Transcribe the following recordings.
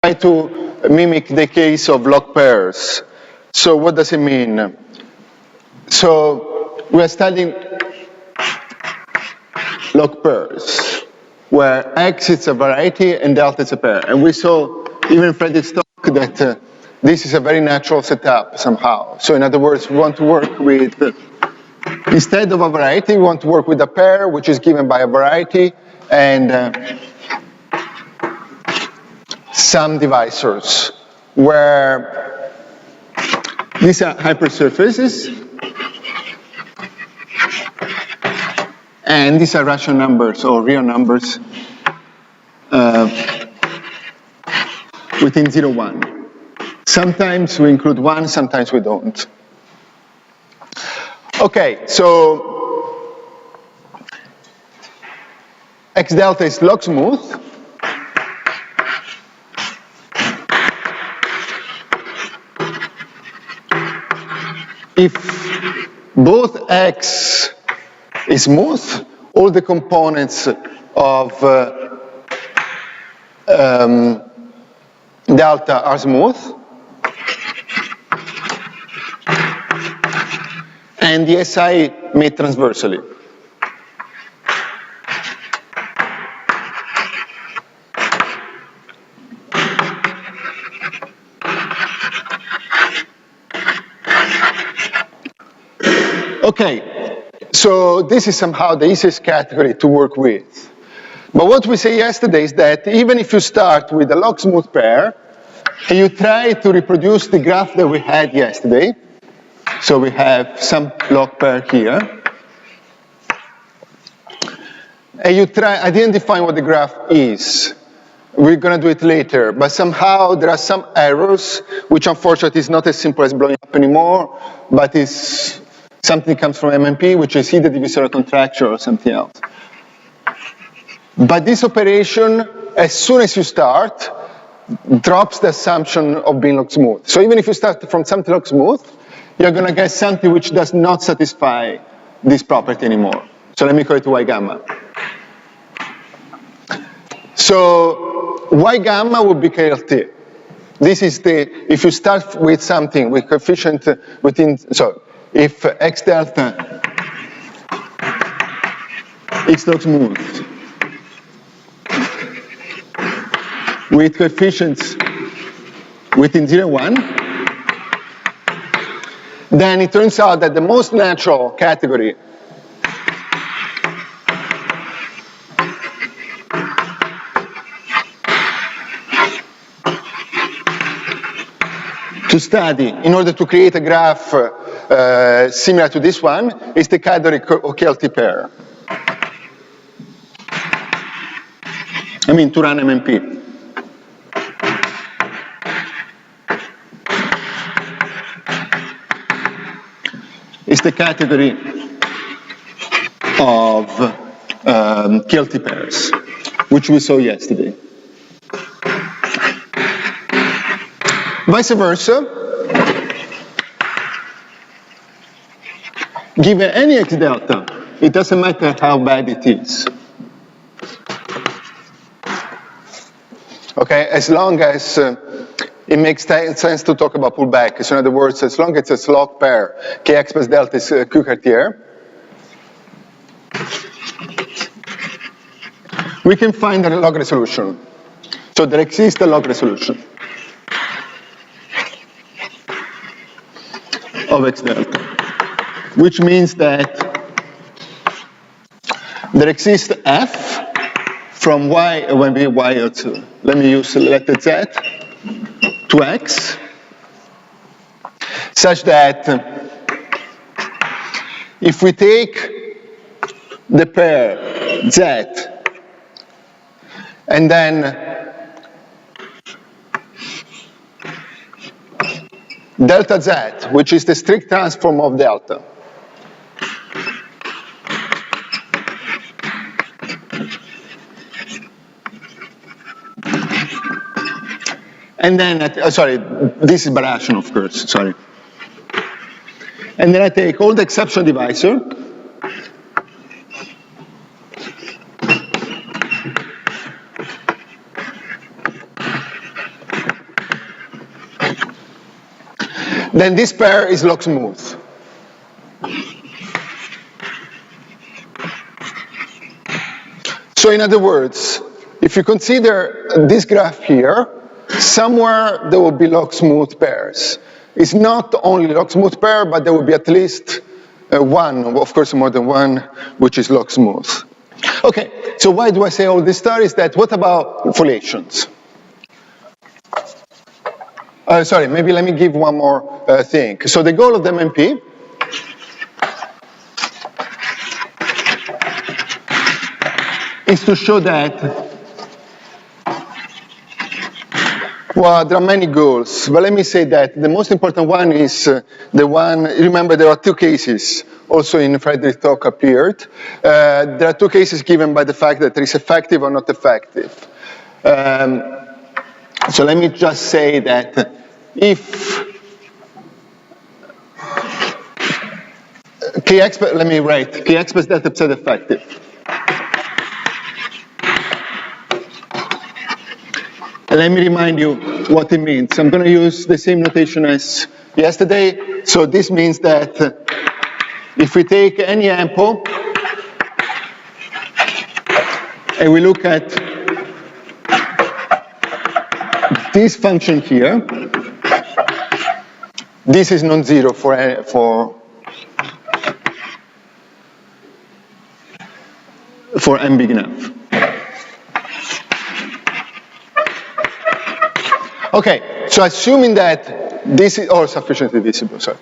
try to mimic the case of log pairs. So what does it mean? So we are studying log pairs, where X is a variety and delta is a pair. And we saw, even in Frederick's talk, that this is a very natural setup somehow. So in other words, we want to work with, instead of a variety, we want to work with a pair, which is given by a variety, and some divisors, where these are hypersurfaces, and these are rational numbers or real numbers within 0, 1. Sometimes we include 1, sometimes we don't. Okay, so X delta is log smooth. If both X is smooth, all the components of delta are smooth, and the SI made transversally. Okay, so this is somehow the easiest category to work with. But what we said yesterday is that even if you start with a log smooth pair, and you try to reproduce the graph that we had yesterday, so we have some log pair here, and you try, I didn't define what the graph is. We're going to do it later, but somehow there are some errors, which unfortunately is not as simple as blowing up anymore, but is something that comes from MMP, which is either divisorial contraction or something else. But this operation, as soon as you start, drops the assumption of being log smooth. So even if you start from something log smooth, you're going to get something which does not satisfy this property anymore. So let me call it Y gamma. So Y gamma would be KLT. This is the, if you start with something with coefficient within, so if X delta is log smooth with coefficients within 0, 1, then it turns out that the most natural category to study in order to create a graph similar to this one is the category of KLT pair. I mean, to run MMP. It's the category of KLT pairs, which we saw yesterday. Vice versa, given any X delta, it doesn't matter how bad it is. Okay, as long as it makes sense to talk about pullback. So in other words, as long as it's a log pair, Kx plus delta is Q Cartier, we can find a log resolution. So there exists a log resolution of X delta, which means that there exists F from Y, when we Y, let me use letter Z, to X, such that if we take the pair Z and then delta Z, which is the strict transform of delta, and then, sorry, this is birational, of course, sorry. And then I take all the exception divisor, then this pair is log smooth. So in other words, if you consider this graph here, somewhere there will be log smooth pairs. It's not only log smooth pair, but there will be at least one, of course more than one, which is log smooth. Okay, so why do I say all this stories? That what about foliations? Sorry, maybe let me give one more thing. So the goal of the MMP is to show that, well, there are many goals, but let me say that the most important one is the one, remember there are two cases, also in Frederick's talk appeared. There are two cases given by the fact that it is effective or not effective. So let me just say that if Kx, let me write, Kx plus delta psi effective. Let me remind you what it means. I'm going to use the same notation as yesterday. So this means that if we take any ample and we look at this function here, this is non-zero for n big enough. Okay, so assuming that this is, or sufficiently visible, sorry.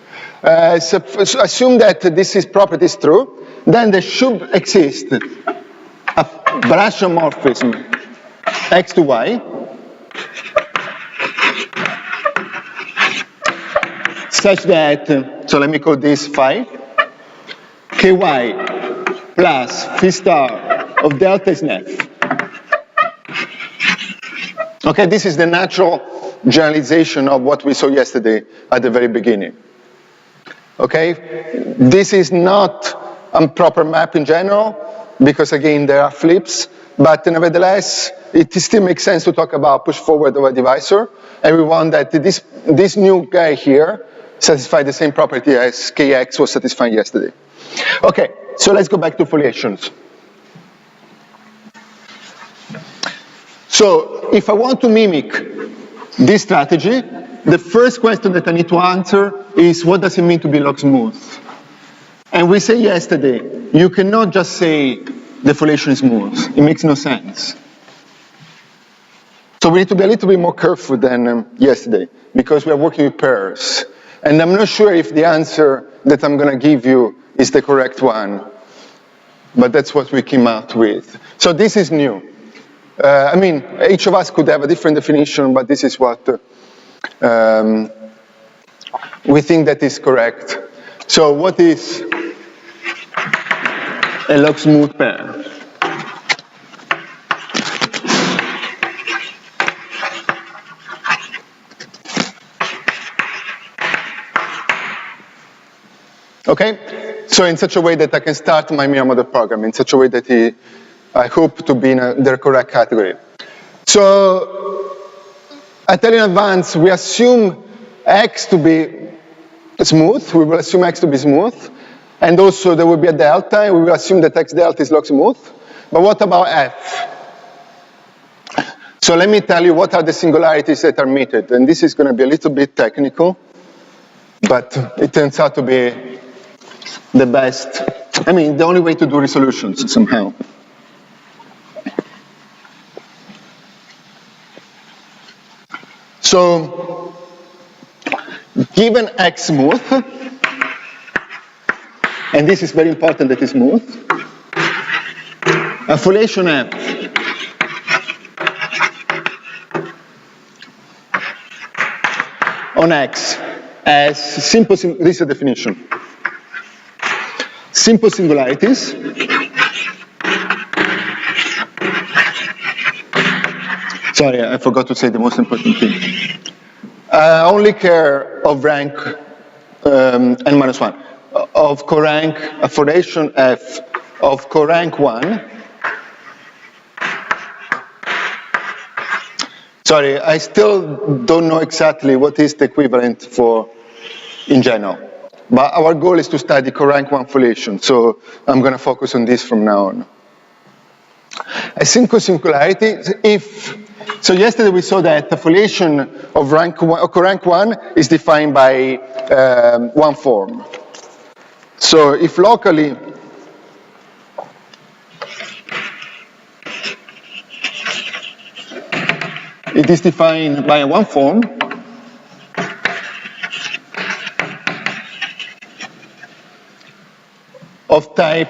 So assume that this property is true, then there should exist a branchomorphism x to y such that, so let me call this phi, ky plus phi star of delta is f. Okay, this is the natural generalization of what we saw yesterday at the very beginning. Okay, this is not a proper map in general, because again there are flips, but nevertheless it still makes sense to talk about push forward of a divisor, and we want that this new guy here satisfy the same property as Kx was satisfying yesterday. Okay, so let's go back to foliations. So if I want to mimic this strategy, the first question that I need to answer is, what does it mean to be log smooth? And we said yesterday, you cannot just say the foliation is smooth. It makes no sense. So we need to be a little bit more careful than yesterday, because we are working with pairs. And I'm not sure if the answer that I'm going to give you is the correct one, but that's what we came out with. So this is new. I mean, each of us could have a different definition, but this is what we think that is correct. So what is a log smooth pair? Okay, so in such a way that I can start my mirror model program, in such a way that I hope to be in the correct category. So I tell you in advance, we assume X to be smooth. We will assume X to be smooth. And also there will be a delta, and we will assume that X delta is log smooth. But what about F? So let me tell you what are the singularities that are meted. And this is going to be a little bit technical, but it turns out to be the best, I mean, the only way to do resolutions somehow. So, given X smooth, and this is very important that it's smooth, a foliation F on X as simple, this is the definition, simple singularities sorry, I forgot to say the most important thing. I only care of rank n-1, of corank, a foliation F of corank 1. Sorry, I still don't know exactly what is the equivalent for in general. But our goal is to study co-rank 1 foliation, so I'm going to focus on this from now on. A single singularity, so yesterday we saw that the foliation of co-rank 1 is defined by one form. So if locally it is defined by one form, of type,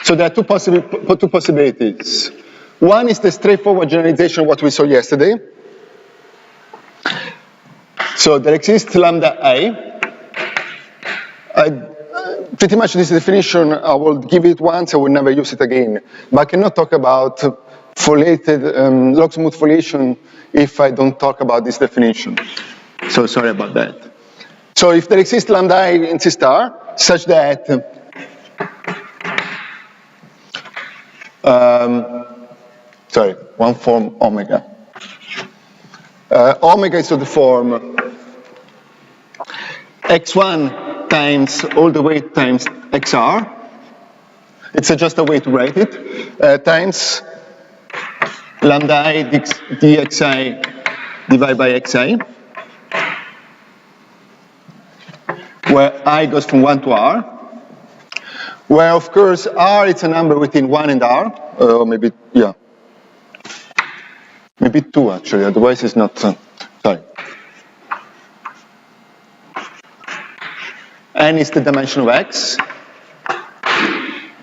so there are two possibilities. One is the straightforward generalization of what we saw yesterday. So there exists lambda I. Pretty much this definition, I will give it once, I will never use it again. But I cannot talk about foliated, log-smooth foliation if I don't talk about this definition. So sorry about that. So if there exists lambda I in C star, such that sorry, one form omega. Omega is of the form x1 times all the way times xr. It's just a way to write it. Times lambda I dxi divided by xi, where I goes from 1 to r, where of course r is a number within 1 and r, or maybe, yeah, maybe 2 actually, otherwise it's not, sorry. N is the dimension of x,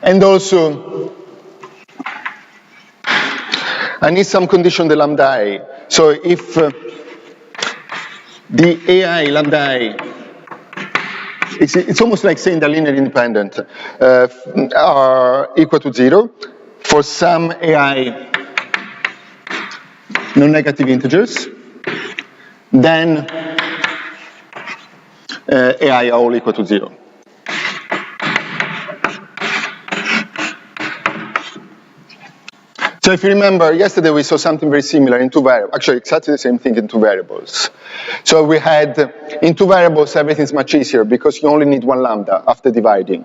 and also I need some condition the lambda I. So if the AI lambda I, it's almost like saying they're linearly independent, are equal to 0 for some AI non-negative integers, then AI are all equal to 0. So if you remember, yesterday we saw something very similar in two variables, actually exactly the same thing in two variables. So we had, in two variables, everything's much easier because you only need one lambda after dividing.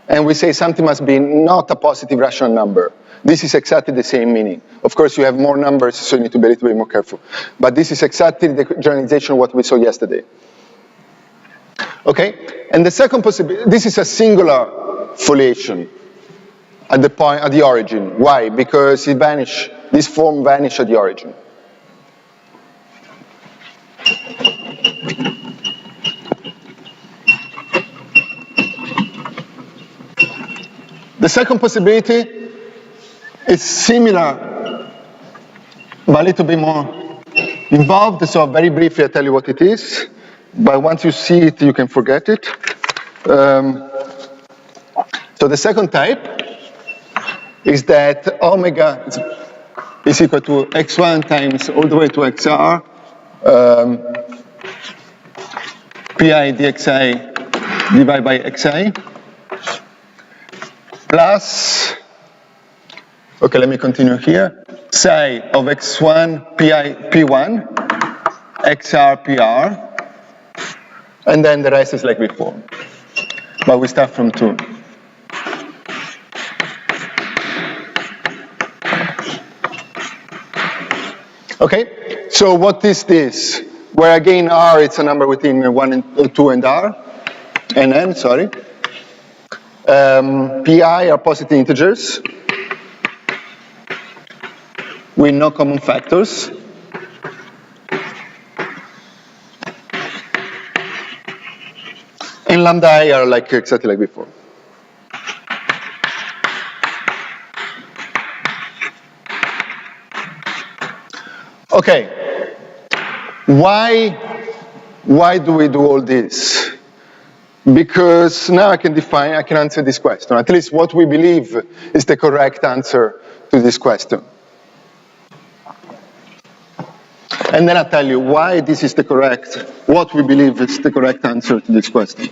And we say something must be not a positive rational number. This is exactly the same meaning. Of course, you have more numbers, so you need to be a little bit more careful. But this is exactly the generalization of what we saw yesterday. Okay? And the second possibility, this is a singular foliation at the point, at the origin. Why? Because it vanished, this form vanished at the origin. The second possibility is similar, but a little bit more involved. So very briefly, I'll tell you what it is. But once you see it, you can forget it. So the second type is that omega is equal to x1 times all the way to xr pi dxi divided by xi plus, okay, let me continue here, psi of x1 pi p1 xr pr, and then the rest is like before. But we start from 2. Okay, so what is this? Where again r, it's a number within 1 and 2 and r, and n, sorry. Pi are positive integers with no common factors. And lambda I are like exactly like before. Okay, why do we do all this? Because now I can answer this question, at least what we believe is the correct answer to this question. And then I'll tell you why this is the correct, what we believe is the correct answer to this question.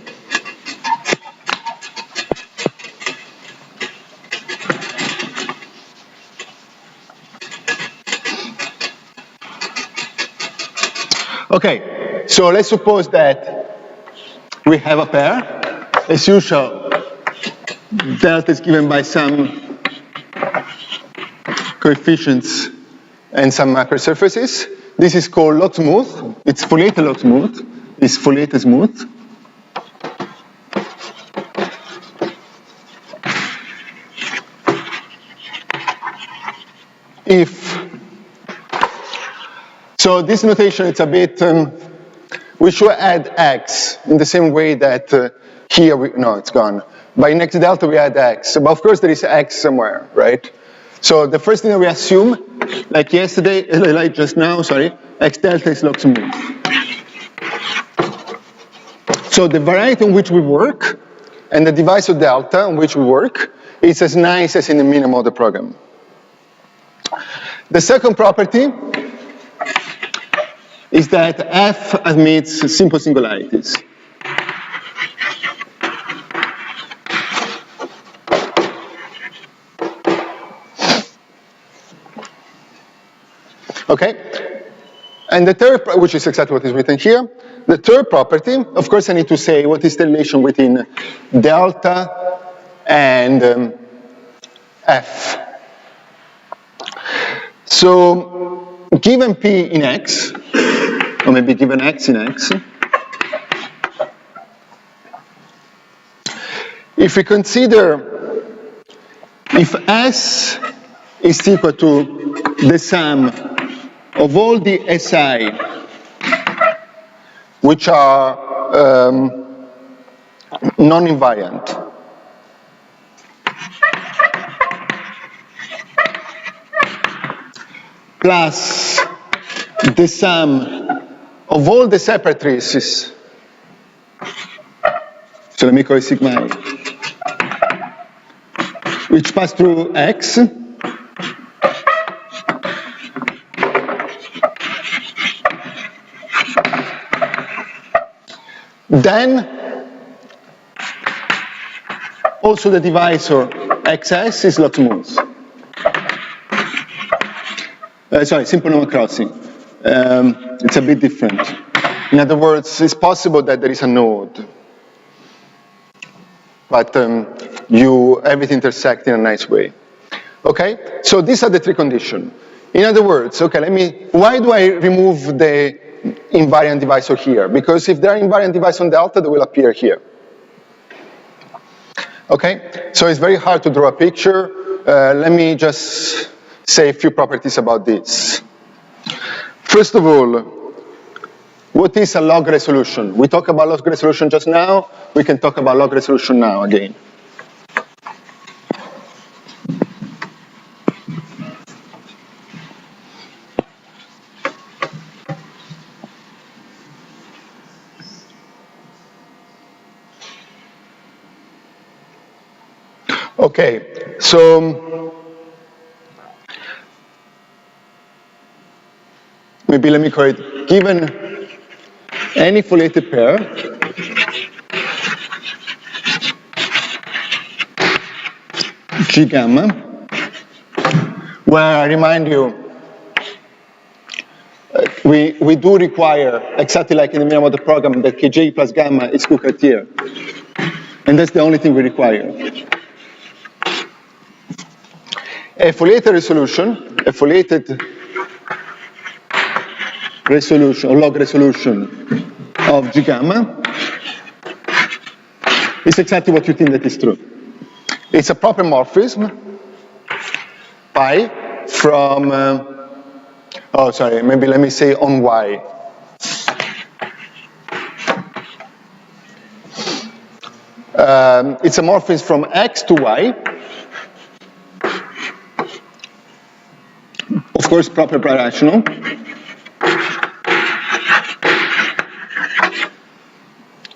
Okay, so let's suppose that we have a pair. As usual, delta is given by some coefficients and some macrosurfaces. This is called log smooth. It's foliated log smooth. It's foliated smooth. So this notation, it's a bit, we should add x in the same way that here, no, it's gone. By next delta, we add x. But of course, there is x somewhere, right? So the first thing that we assume, like yesterday, like just now, sorry, x delta is log smooth. So the variety on which we work and the divisor delta on which we work is as nice as in the minimum of the program. The second property is that F admits simple singularities. Okay? And the third, which is exactly what is written here, the third property, of course I need to say what is the relation between delta and F. So, given P in X, or maybe given X in X, if we consider if S is equal to the sum of all the SI which are non-invariant, plus the sum of all the separate traces, so let me call it sigma A, which pass through X, then also the divisor XS is log smooth. Sorry, simple normal crossing. It's a bit different. In other words, it's possible that there is a node, but everything intersects in a nice way. Okay? So these are the three conditions. In other words, okay, why do I remove the invariant divisor here? Because if there are invariant divisors on delta, they will appear here. Okay? So it's very hard to draw a picture. Let me just say a few properties about this. First of all, what is a log resolution? We talked about log resolution just now. We can talk about log resolution now again. Okay, so maybe let me call it, given any foliated pair, G gamma, where I remind you, we do require, exactly like in the minimum of the program, that Kj plus gamma is Cook-Cartier. And that's the only thing we require. A foliated resolution, or log resolution of G gamma is exactly what you think that is true. It's a proper morphism pi from, maybe let me say on Y. It's a morphism from X to Y. Of course, proper birational.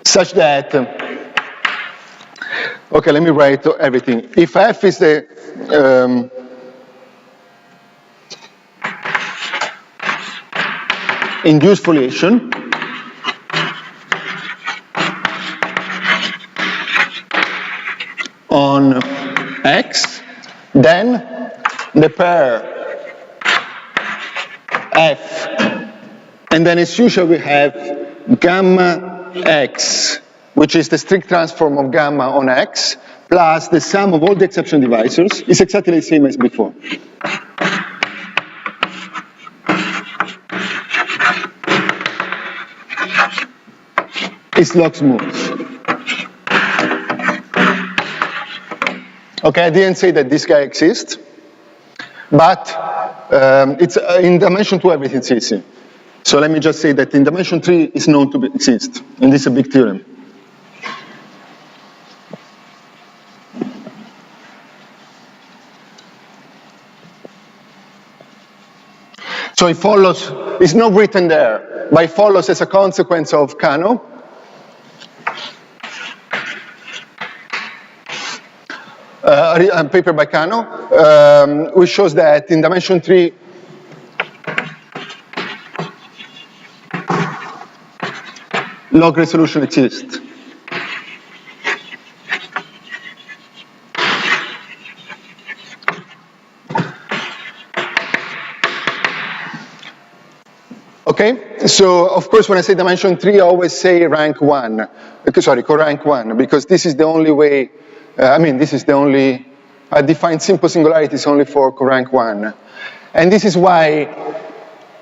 Such that, okay, let me write everything. If F is the induced foliation, on X, then the pair F, and then as usual we have gamma X, which is the strict transform of gamma on X, plus the sum of all the exception divisors, is exactly the same as before. It's log smooth. Okay, I didn't say that this guy exists, but it's in dimension 2 everything's easy. So let me just say that in dimension 3 it's known to exist, and this is a big theorem. So it follows, it's not written there, but it follows as a consequence of Kano. A paper by Kano, which shows that in dimension 3, log resolution exists. Okay, so of course when I say dimension 3, I always say rank 1, sorry, co-rank 1, because this is the only way, this is the only, I define simple singularities only for co-rank 1. And this is why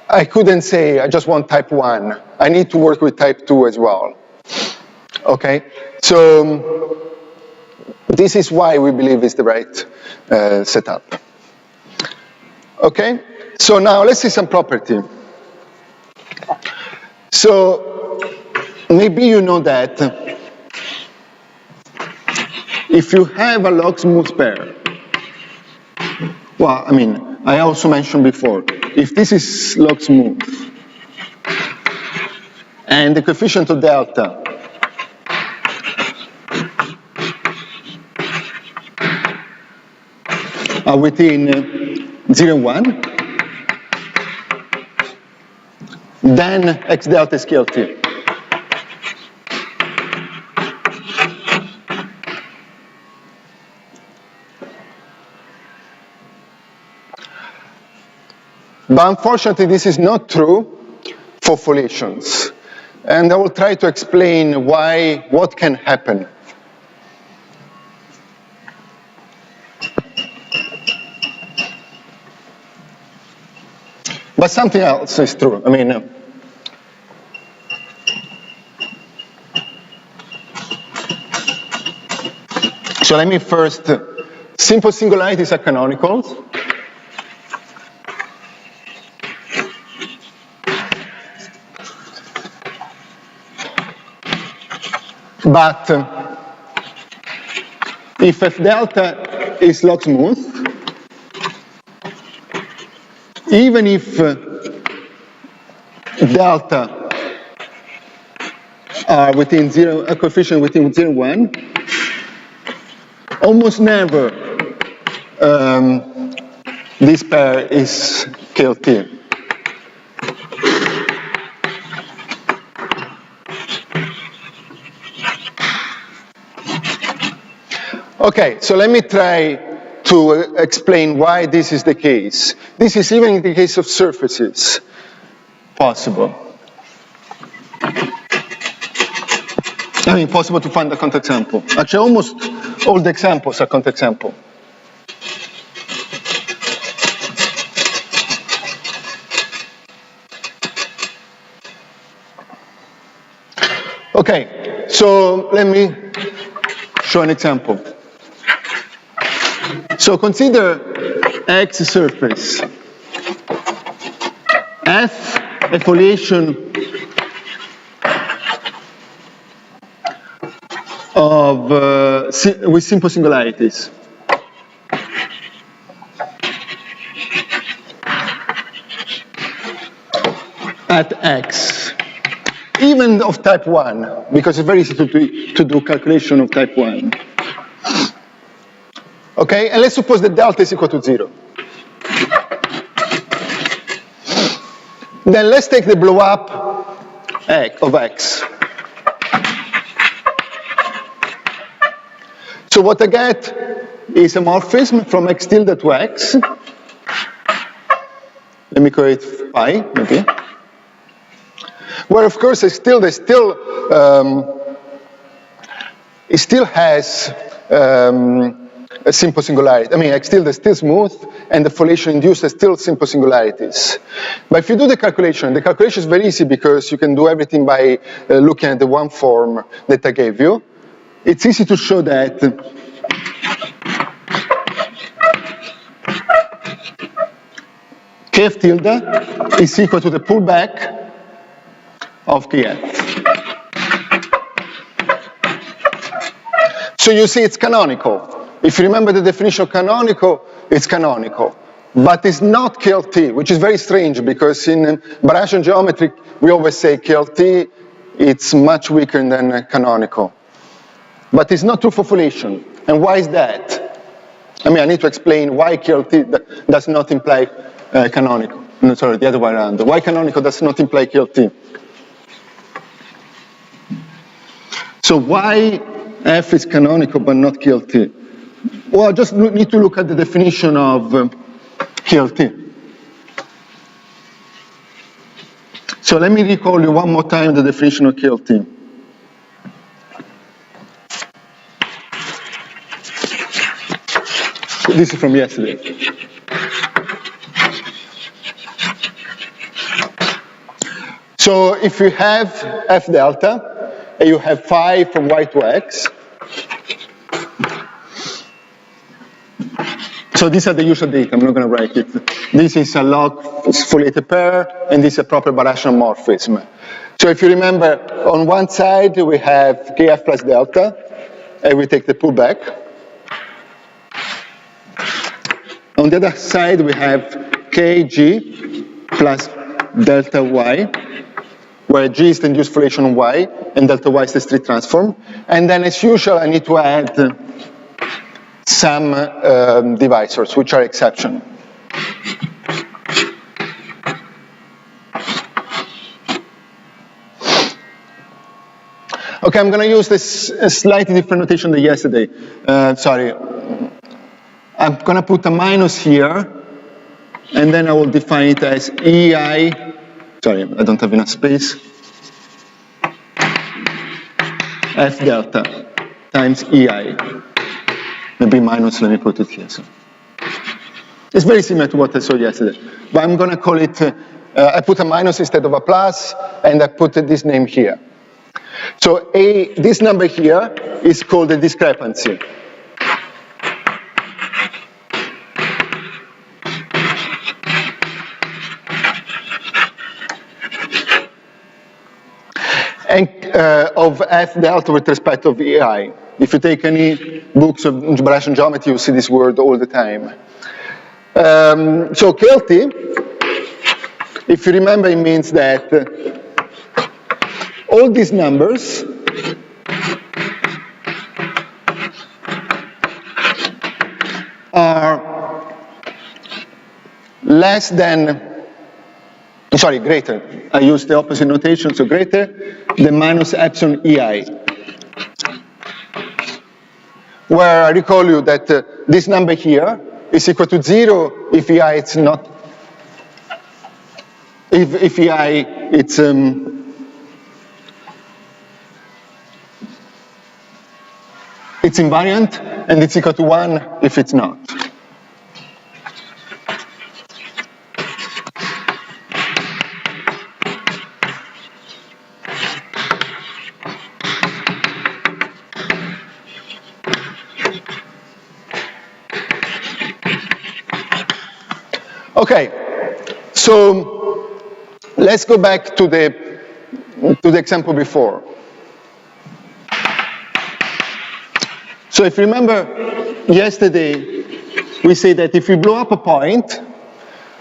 I couldn't say I just want type 1. I need to work with type 2 as well. Okay, so this is why we believe it's the right setup. Okay, so now let's see some property. So maybe you know that if you have a log smooth pair, well, I also mentioned before, if this is log smooth and the coefficient of delta are within 0 and 1, then X delta is KLT. But unfortunately, this is not true for foliations. And I will try to explain why, what can happen. But something else is true. So let me first, simple singularities are canonicals. But if F delta is log smooth, even if delta are within 0, a coefficient within 0 and 1, almost never this pair is KLT. Okay, so let me try to explain why this is the case. This is even in the case of surfaces possible. Possible to find a counterexample. Actually, almost all the examples are counterexample. Okay, so let me show an example. So consider X surface. F, a foliation of with simple singularities. At X, even of type 1, because it's very easy to do calculation of type 1. Okay, and let's suppose that delta is equal to 0. Then let's take the blow up of X. So what I get is a morphism from X tilde to X. Let me call it pi, maybe. Where of course X tilde is still it still has a simple singularity. I mean, they're still smooth, and the foliation induced is still simple singularities. But if you do the calculation is very easy because you can do everything by looking at the one form that I gave you. It's easy to show that Kf tilde is equal to the pullback of Kf. So you see it's canonical. If you remember the definition of canonical, it's canonical. But it's not KLT, which is very strange because in Barasian geometry, we always say KLT, it's much weaker than canonical. But it's not true for foliation. And why is that? I mean, I need to explain why KLT does not imply canonical. No, sorry, the other way around. Why canonical does not imply KLT? So why F is canonical but not KLT? Well, I just need to look at the definition of KLT. So let me recall you one more time the definition of KLT. This is from yesterday. So if you have F delta, and you have phi from y to x, so these are the usual data, I'm not going to write it. This is a log foliated pair, and this is a proper Barasian morphism. So if you remember, on one side we have Kf plus delta, and we take the pullback. On the other side we have Kg plus delta y, where G is the induced foliation on y, and delta y is the street transform. And then as usual I need to add some divisors, which are exception. Okay, I'm going to use this slightly different notation than yesterday. Sorry. I'm going to put a minus here, and then I will define it as EI. Sorry, I don't have enough space. F delta times EI. Maybe minus, let me put it here. So it's very similar to what I saw yesterday. But I'm going to call it, I put a minus instead of a plus, and I put this name here. So this number here is called a discrepancy. And of F delta with respect of EI. If you take any books of Barasian geometry, you see this word all the time. So KLT, if you remember, it means that all these numbers are less than, sorry, greater. I use the opposite notation, so greater than minus epsilon EI. Where I recall you that this number here is equal to 0 if EI it's not, if EI it's invariant, and it's equal to 1 if it's not. Okay, so let's go back to the example before. So if you remember yesterday, we say that if you blow up a point,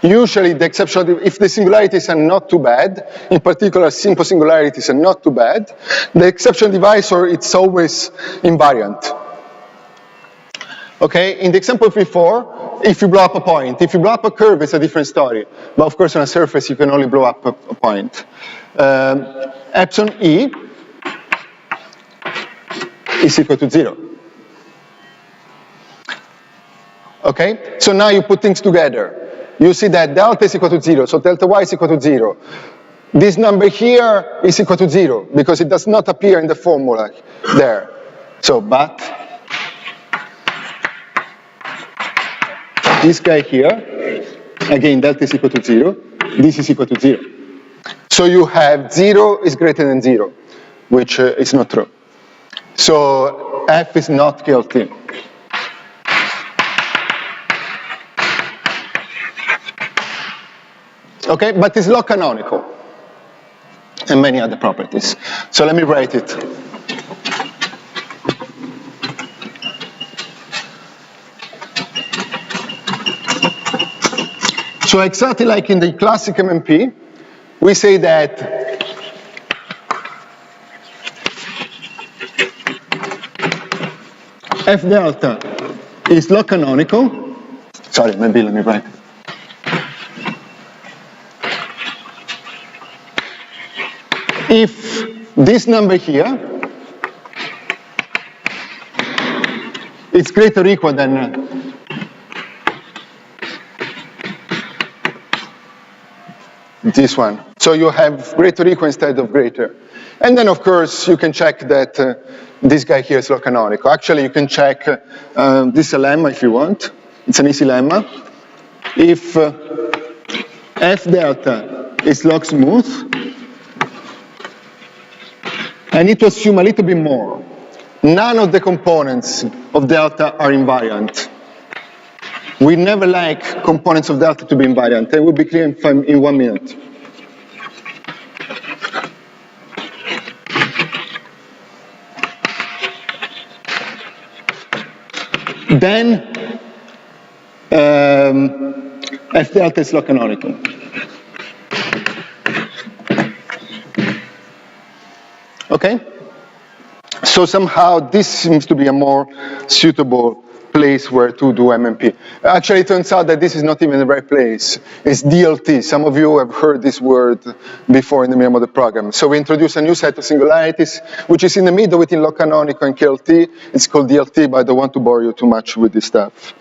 usually the exception, if the singularities are not too bad, in particular simple singularities are not too bad, the exception divisor, it's always invariant. Okay, in the example before, if you blow up a point, if you blow up a curve, it's a different story. But of course, on a surface, you can only blow up a point. Epsilon E is equal to 0. Okay, so now you put things together. You see that delta is equal to 0, so delta y is equal to 0. This number here is equal to 0, because it does not appear in the formula there. So, but this guy here, again, delta is equal to 0, this is equal to 0. So you have 0 is greater than 0, which is not true. So F is not guilty. Okay, but it's log canonical, and many other properties. So let me write it. So exactly like in the classic MMP, we say that F delta is log canonical. Sorry, maybe let me write it. If this number here is greater or equal than this one. So you have greater or equal instead of greater. And then, of course, you can check that this guy here is log canonical. Actually, you can check this lemma if you want. It's an easy lemma. If F delta is log smooth, I need to assume a little bit more. None of the components of delta are invariant. We never like components of delta to be invariant. It will be clear in 1 minute. Then F delta is log canonical. Okay? So somehow this seems to be a more suitable place where to do MMP. Actually, it turns out that this is not even the right place. It's DLT. Some of you have heard this word before in the middle of the program. So we introduce a new set of singularities, which is in the middle between log canonical and KLT. It's called DLT, but I don't want to bore you too much with this stuff.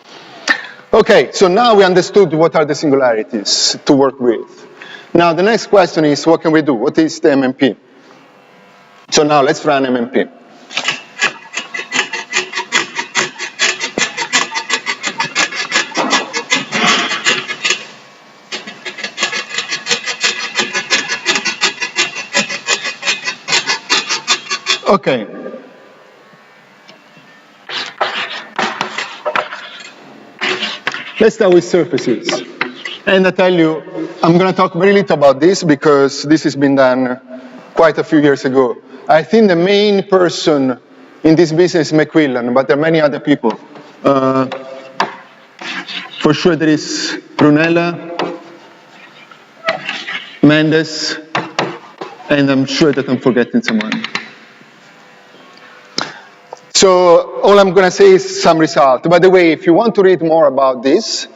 Okay, so now we understood what are the singularities to work with. Now the next question is, what can we do? What is the MMP? So now let's run MMP. Okay. Let's start with surfaces. And I tell you, I'm going to talk very little about this because this has been done quite a few years ago. I think the main person in this business is McQuillan, but there are many other people. For sure there is Brunella, Mendes, and I'm sure that I'm forgetting someone. So all I'm going to say is some result. By the way, if you want to read more about this,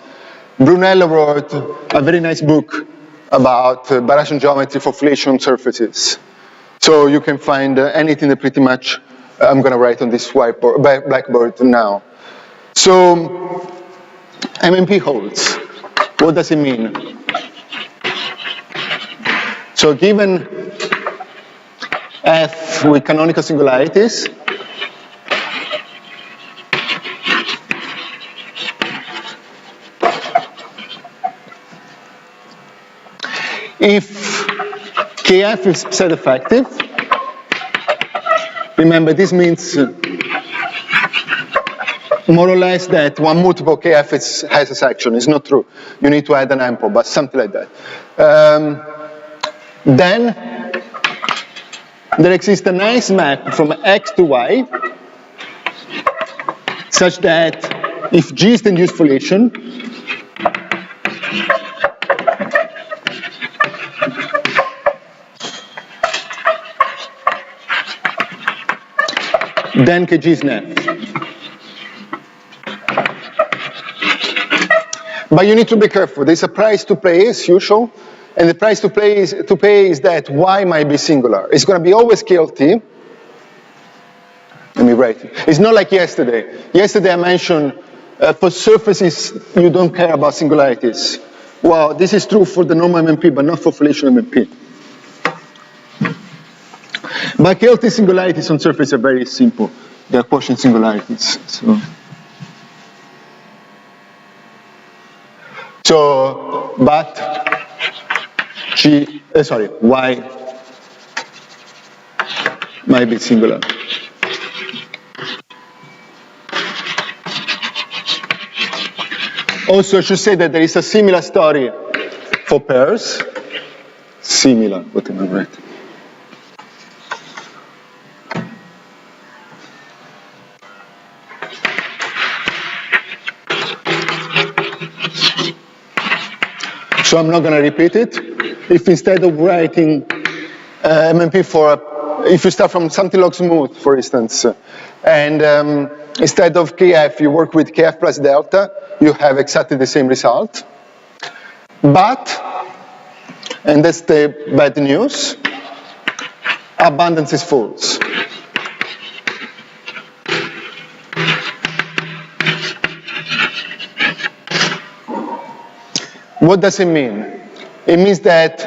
Brunello wrote a very nice book about Barasian geometry for foliation surfaces. So you can find anything that pretty much I'm going to write on this whiteboard, blackboard now. So MMP holds. What does it mean? So given F with canonical singularities, if Kf is set effective, remember this means more or less that one multiple Kf has a section. It's not true. You need to add an ample, but something like that. Then there exists a nice map from X to Y such that if G is the induced foliation, then Kg is net. But you need to be careful. There's a price to pay, as usual, and the price to pay is that Y might be singular. It's going to be always KLT. Let me write it. It's not like yesterday. Yesterday I mentioned for surfaces you don't care about singularities. Well, this is true for the normal MMP, but not for foliation MMP. But KLT singularities on surface are very simple. They're quotient singularities. But y might be singular. Also, I should say that there is a similar story for pairs. Similar, what am I writing? So I'm not going to repeat it. If instead of writing MMP if you start from something log smooth, for instance, and instead of KF, you work with KF plus delta, you have exactly the same result. But, and that's the bad news, abundance is false. What does it mean? It means that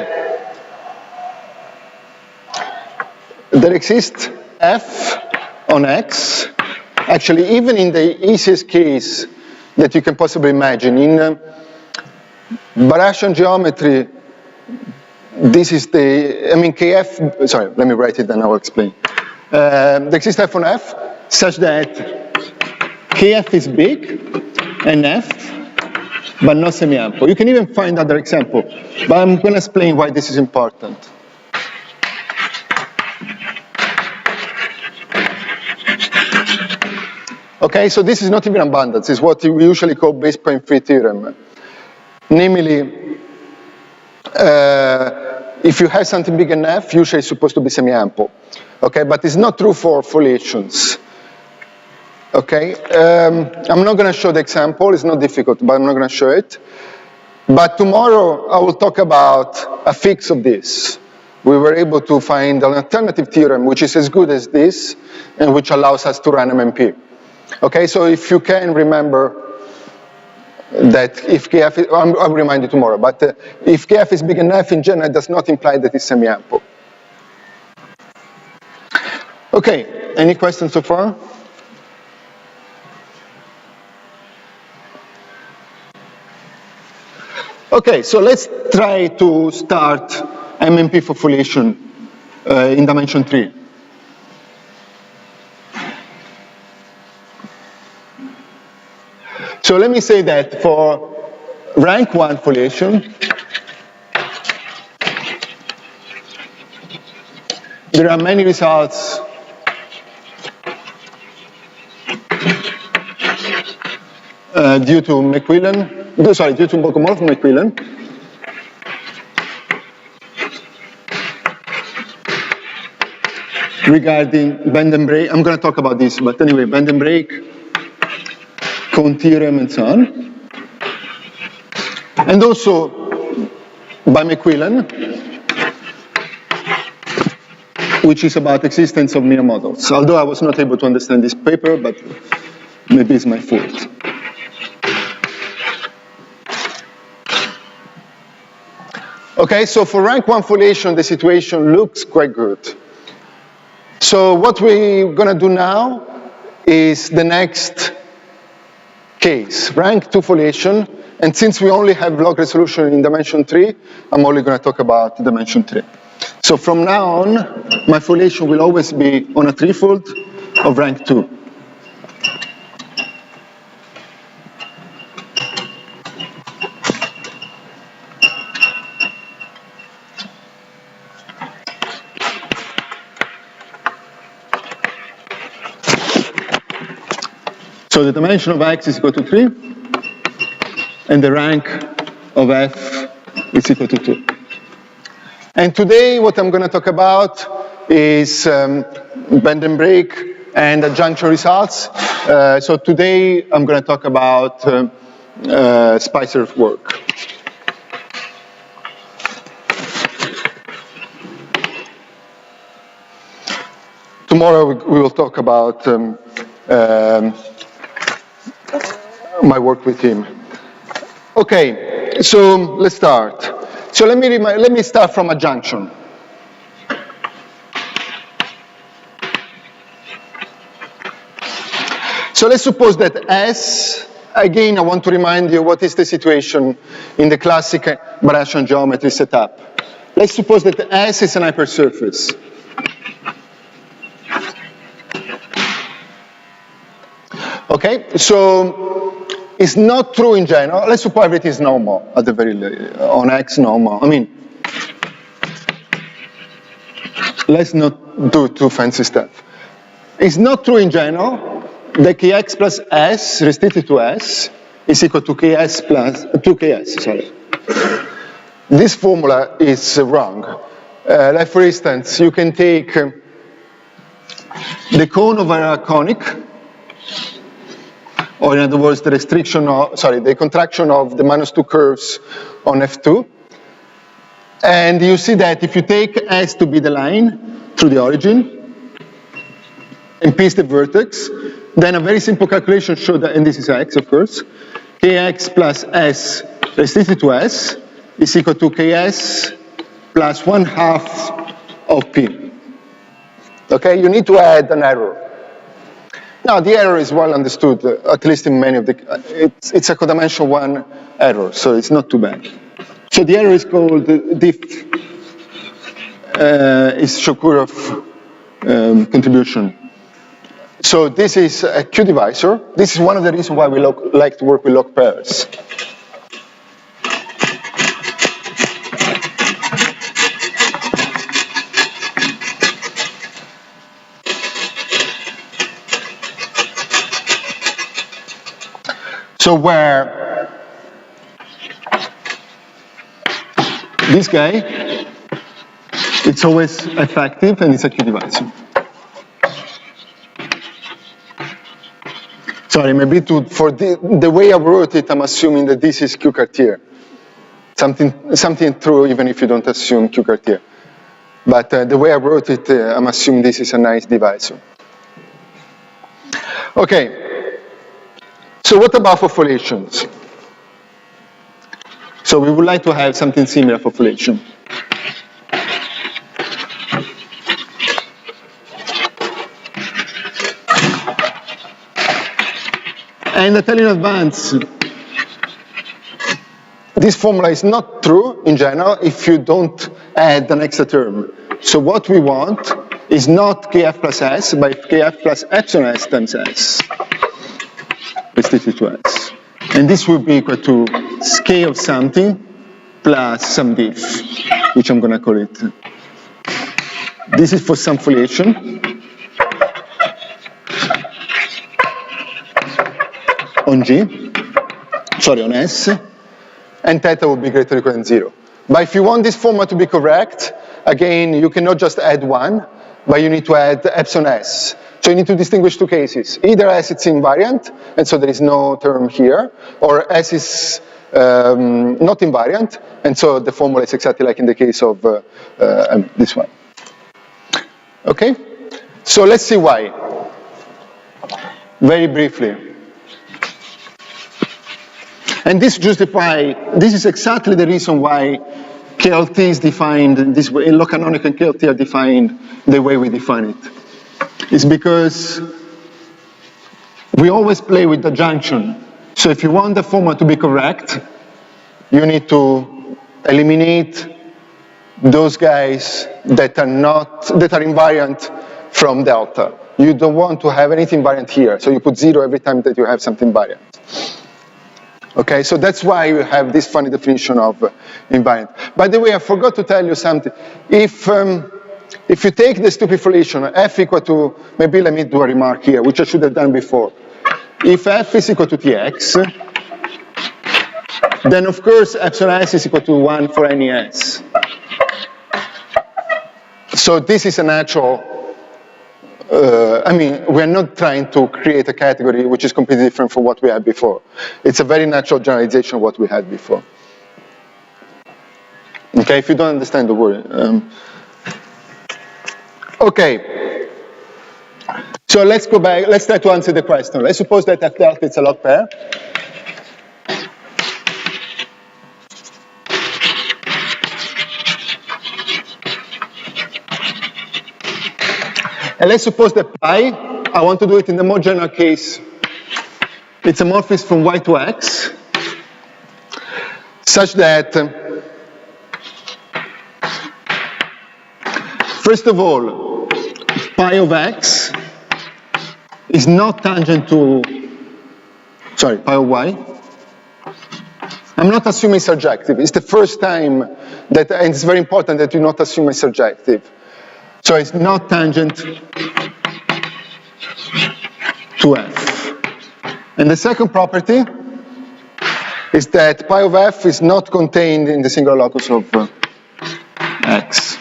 there exists f on x. Actually, even in the easiest case that you can possibly imagine, in Barashian geometry, this is KF, sorry, let me write it and I will explain. There exists f on f such that KF is big and f, but not semi-ample. You can even find other example, but I'm going to explain why this is important. Okay, so this is not even abundance, it's what we usually call base point free theorem. Namely, if you have something big enough, usually it's supposed to be semi-ample. Okay, but it's not true for foliations. Okay, I'm not going to show the example, it's not difficult, but I'm not going to show it. But tomorrow I will talk about a fix of this. We were able to find an alternative theorem which is as good as this and which allows us to run MMP. Okay, so if you can remember that if KF is, I'll remind you tomorrow, but if KF is big enough in general, it does not imply that it's semi-ample. Okay, any questions so far? Okay, so let's try to start MMP for foliation in dimension 3. So let me say that for rank 1 foliation, there are many results due to Bogomolov McQuillan. Regarding bend and break, I'm going to talk about this, but anyway, bend and break, cone theorem, and so on. And also by McQuillan, which is about existence of mirror models. Although I was not able to understand this paper, but maybe it's my fault. Okay, so for rank 1 foliation, the situation looks quite good. So what we're going to do now is the next case, rank 2 foliation. And since we only have log resolution in dimension 3, I'm only going to talk about dimension 3. So from now on, my foliation will always be on a threefold of rank 2. So the dimension of x is equal to 3, and the rank of f is equal to 2. And today what I'm going to talk about is bend and break and adjunction results. So today I'm going to talk about Spicer's work. Tomorrow we will talk about my work with him. Okay, so let's start. So let me start from adjunction. So let's suppose that S, again, I want to remind you what is the situation in the classic Baratian geometry setup. Let's suppose that S is an hypersurface. Okay, so it's not true in general. Let's suppose everything is normal at the very on X normal. I mean, let's not do too fancy stuff. It's not true in general that Kx plus S restricted to S is equal to Ks plus 2Ks. Sorry, this formula is wrong. Like for instance, you can take the cone of a conic, or in other words, the the contraction of the -2 curves on F2. And you see that if you take S to be the line through the origin, and P is the vertex, then a very simple calculation showed that, and this is X, of course, Kx plus S restricted to S is equal to Ks plus 1/2 of P. Okay, you need to add an error. Now, the error is well understood, at least in many of the, it's a codimension 1 error, so it's not too bad. So the error is called diff, is Shokuro contribution. So this is a Q divisor. This is one of the reasons why we like to work with log pairs. So where this guy, it's always effective and it's a Q divisor. Sorry, maybe for the way I wrote it, I'm assuming that this is Q Cartier. Something true even if you don't assume Q Cartier. But the way I wrote it, I'm assuming this is a nice divisor. Okay, so what about for foliations? So we would like to have something similar for foliation. And I tell you in advance, this formula is not true in general if you don't add an extra term. So what we want is not Kf plus S, but Kf plus epsilon S times S, restricted to S. And this will be equal to scale of something plus some diff, which I'm going to call it. This is for some foliation on G, sorry, on S, and theta will be greater or equal than 0. But if you want this formula to be correct, again, you cannot just add 1, but you need to add epsilon S. So you need to distinguish two cases. Either S is invariant, and so there is no term here, or S is not invariant, and so the formula is exactly like in the case of this one. Okay? So let's see why. Very briefly. And this is exactly the reason why KLT is defined in this way, log canonical and KLT are defined the way we define it. It's because we always play with the junction. So if you want the formula to be correct, you need to eliminate those guys that are invariant from delta. You don't want to have anything invariant here, so you put 0 every time that you have something invariant. Okay, so that's why you have this funny definition of invariant. By the way, I forgot to tell you something. If you take the stupid foliation, f equal to, maybe let me do a remark here, which I should have done before. If f is equal to tx, then of course epsilon s is equal to 1 for any s. So this is a natural, we're not trying to create a category which is completely different from what we had before. It's a very natural generalization of what we had before. Okay, if you don't understand the word. Okay, so let's go back, let's try to answer the question. Let's suppose that F delta is a log pair. And let's suppose that pi, I want to do it in the more general case It's a morphism from y to x, such that, first of all, pi of x is not tangent to, sorry, pi of y. I'm not assuming it's surjective. It's the first time that, and it's very important that you not assume it's surjective. So it's not tangent to f. And the second property is that pi of f is not contained in the singular locus of x.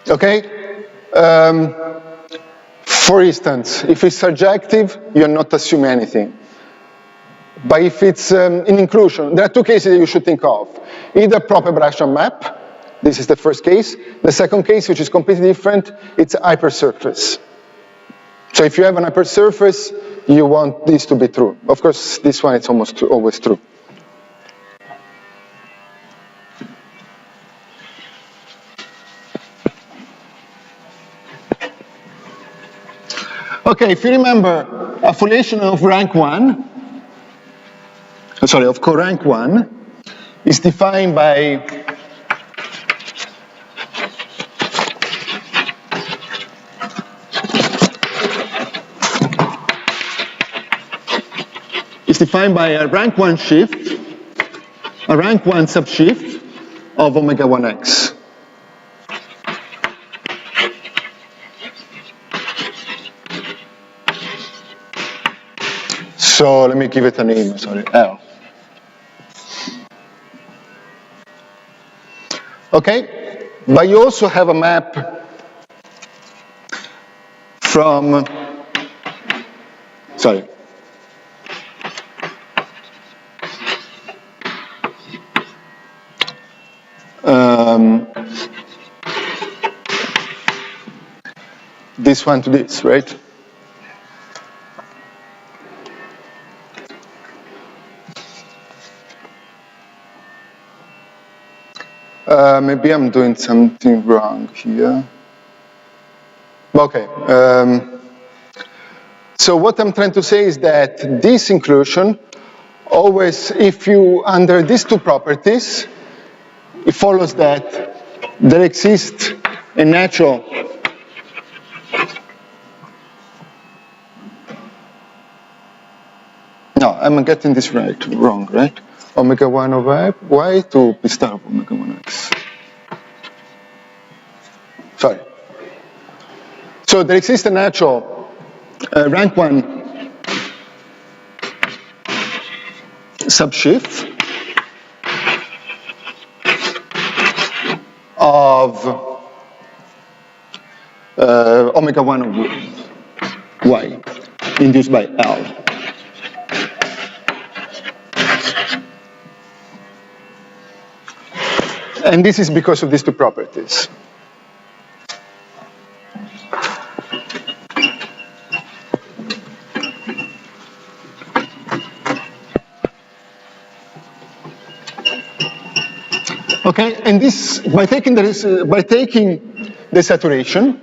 Okay? For instance, if it's surjective, you're not assuming anything. But if it's an inclusion, there are two cases that you should think of. Either proper Brashian map, this is the first case. The second case, which is completely different, it's a hypersurface. So if you have an hypersurface, you want this to be true. Of course, this one is almost always true. Okay, if you remember, a foliation of rank 1, sorry, of corank 1, is defined by a rank 1 shift, a rank 1 subshift of omega 1x. So let me give it a name, sorry, L. Okay, but you also have a map from, sorry, this one to this, right? Maybe I'm doing something wrong here. Okay. So what I'm trying to say is that this inclusion, always, if you, under these two properties, it follows that there exists a natural no, I'm getting this wrong, right? Omega 1 over y to p star of omega 1x. Sorry. So there exists a natural rank 1 subshift of omega 1 of y induced by L. And this is because of these two properties. Okay, and this, by taking the saturation,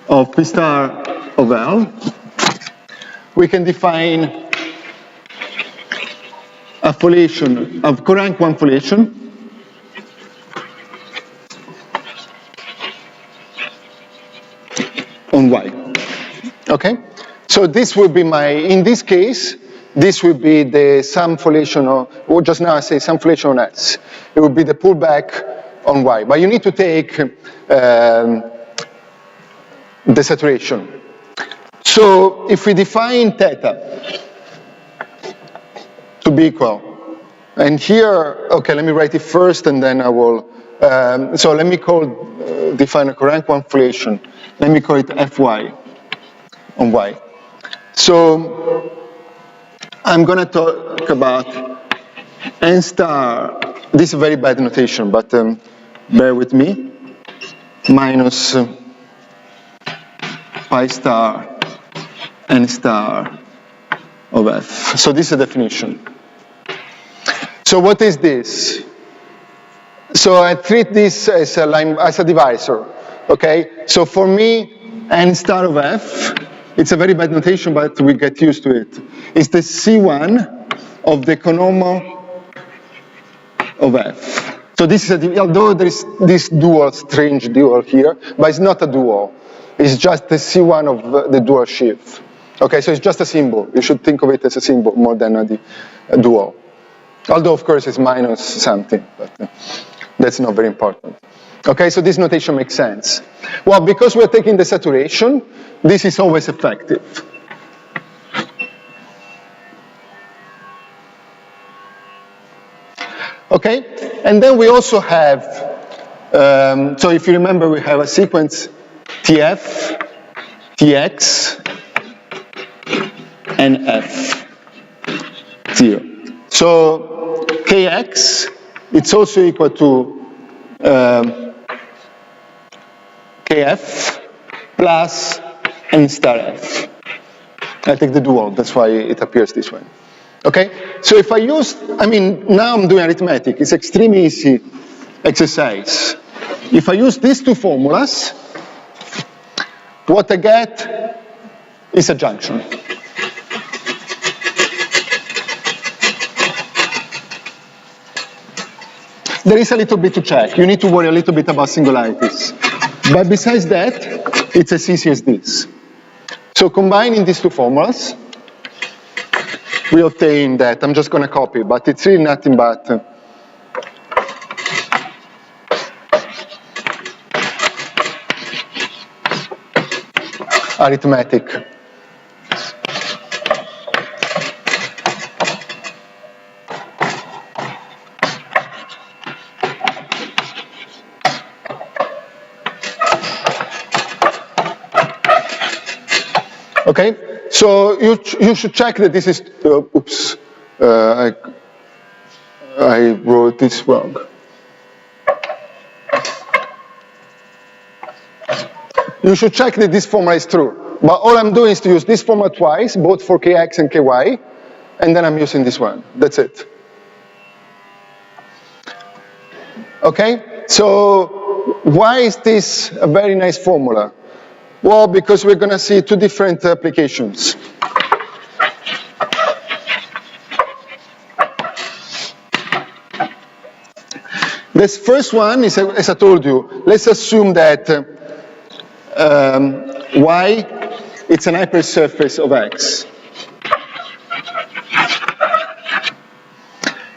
of P star of L, we can define a foliation of corank 1 foliation on Y. Okay? So this will be my, in this case, this will be the sum foliation of, or just now I say sum foliation on S. It will be the pullback on Y. But you need to take the saturation. So if we define theta to be equal, and here, okay, let me write it first and then I will, so let me define a corank 1 foliation. Let me call it Fy on Y. So I'm going to talk about n star, this is a very bad notation, but bear with me, minus pi star n star of f. So this is a definition. So what is this? So I treat this as a divisor, okay? So for me, n star of f, it's a very bad notation, but we get used to it. It's the C1 of the conomo of f. So this is although there is this dual, strange dual here, but it's not a dual. It's just the C1 of the dual sheaf. Okay, so it's just a symbol. You should think of it as a symbol more than a dual. Although, of course, it's minus something, but that's not very important. Okay, so this notation makes sense. Well, because we're taking the saturation, this is always effective. Okay, and then we also have, so if you remember, we have a sequence TF, TX, and F0. So Kx, it's also equal to Kf plus n star f. I take the dual, that's why it appears this way. Okay? So if I use, now I'm doing arithmetic. It's extremely easy exercise. If I use these two formulas, what I get is a junction. There is a little bit to check. You need to worry a little bit about singularities. But besides that, it's as easy as this. So combining these two formulas, we obtain that. I'm just going to copy, but it's really nothing but arithmetic. Okay, so you should check that this is, oops, I wrote this wrong. You should check that this formula is true. But all I'm doing is to use this formula twice, both for Kx and Ky, and then I'm using this one. That's it. Okay, so why is this a very nice formula? Well, because we're going to see two different applications. This first one is, as I told you, let's assume that y, it's an hypersurface of x.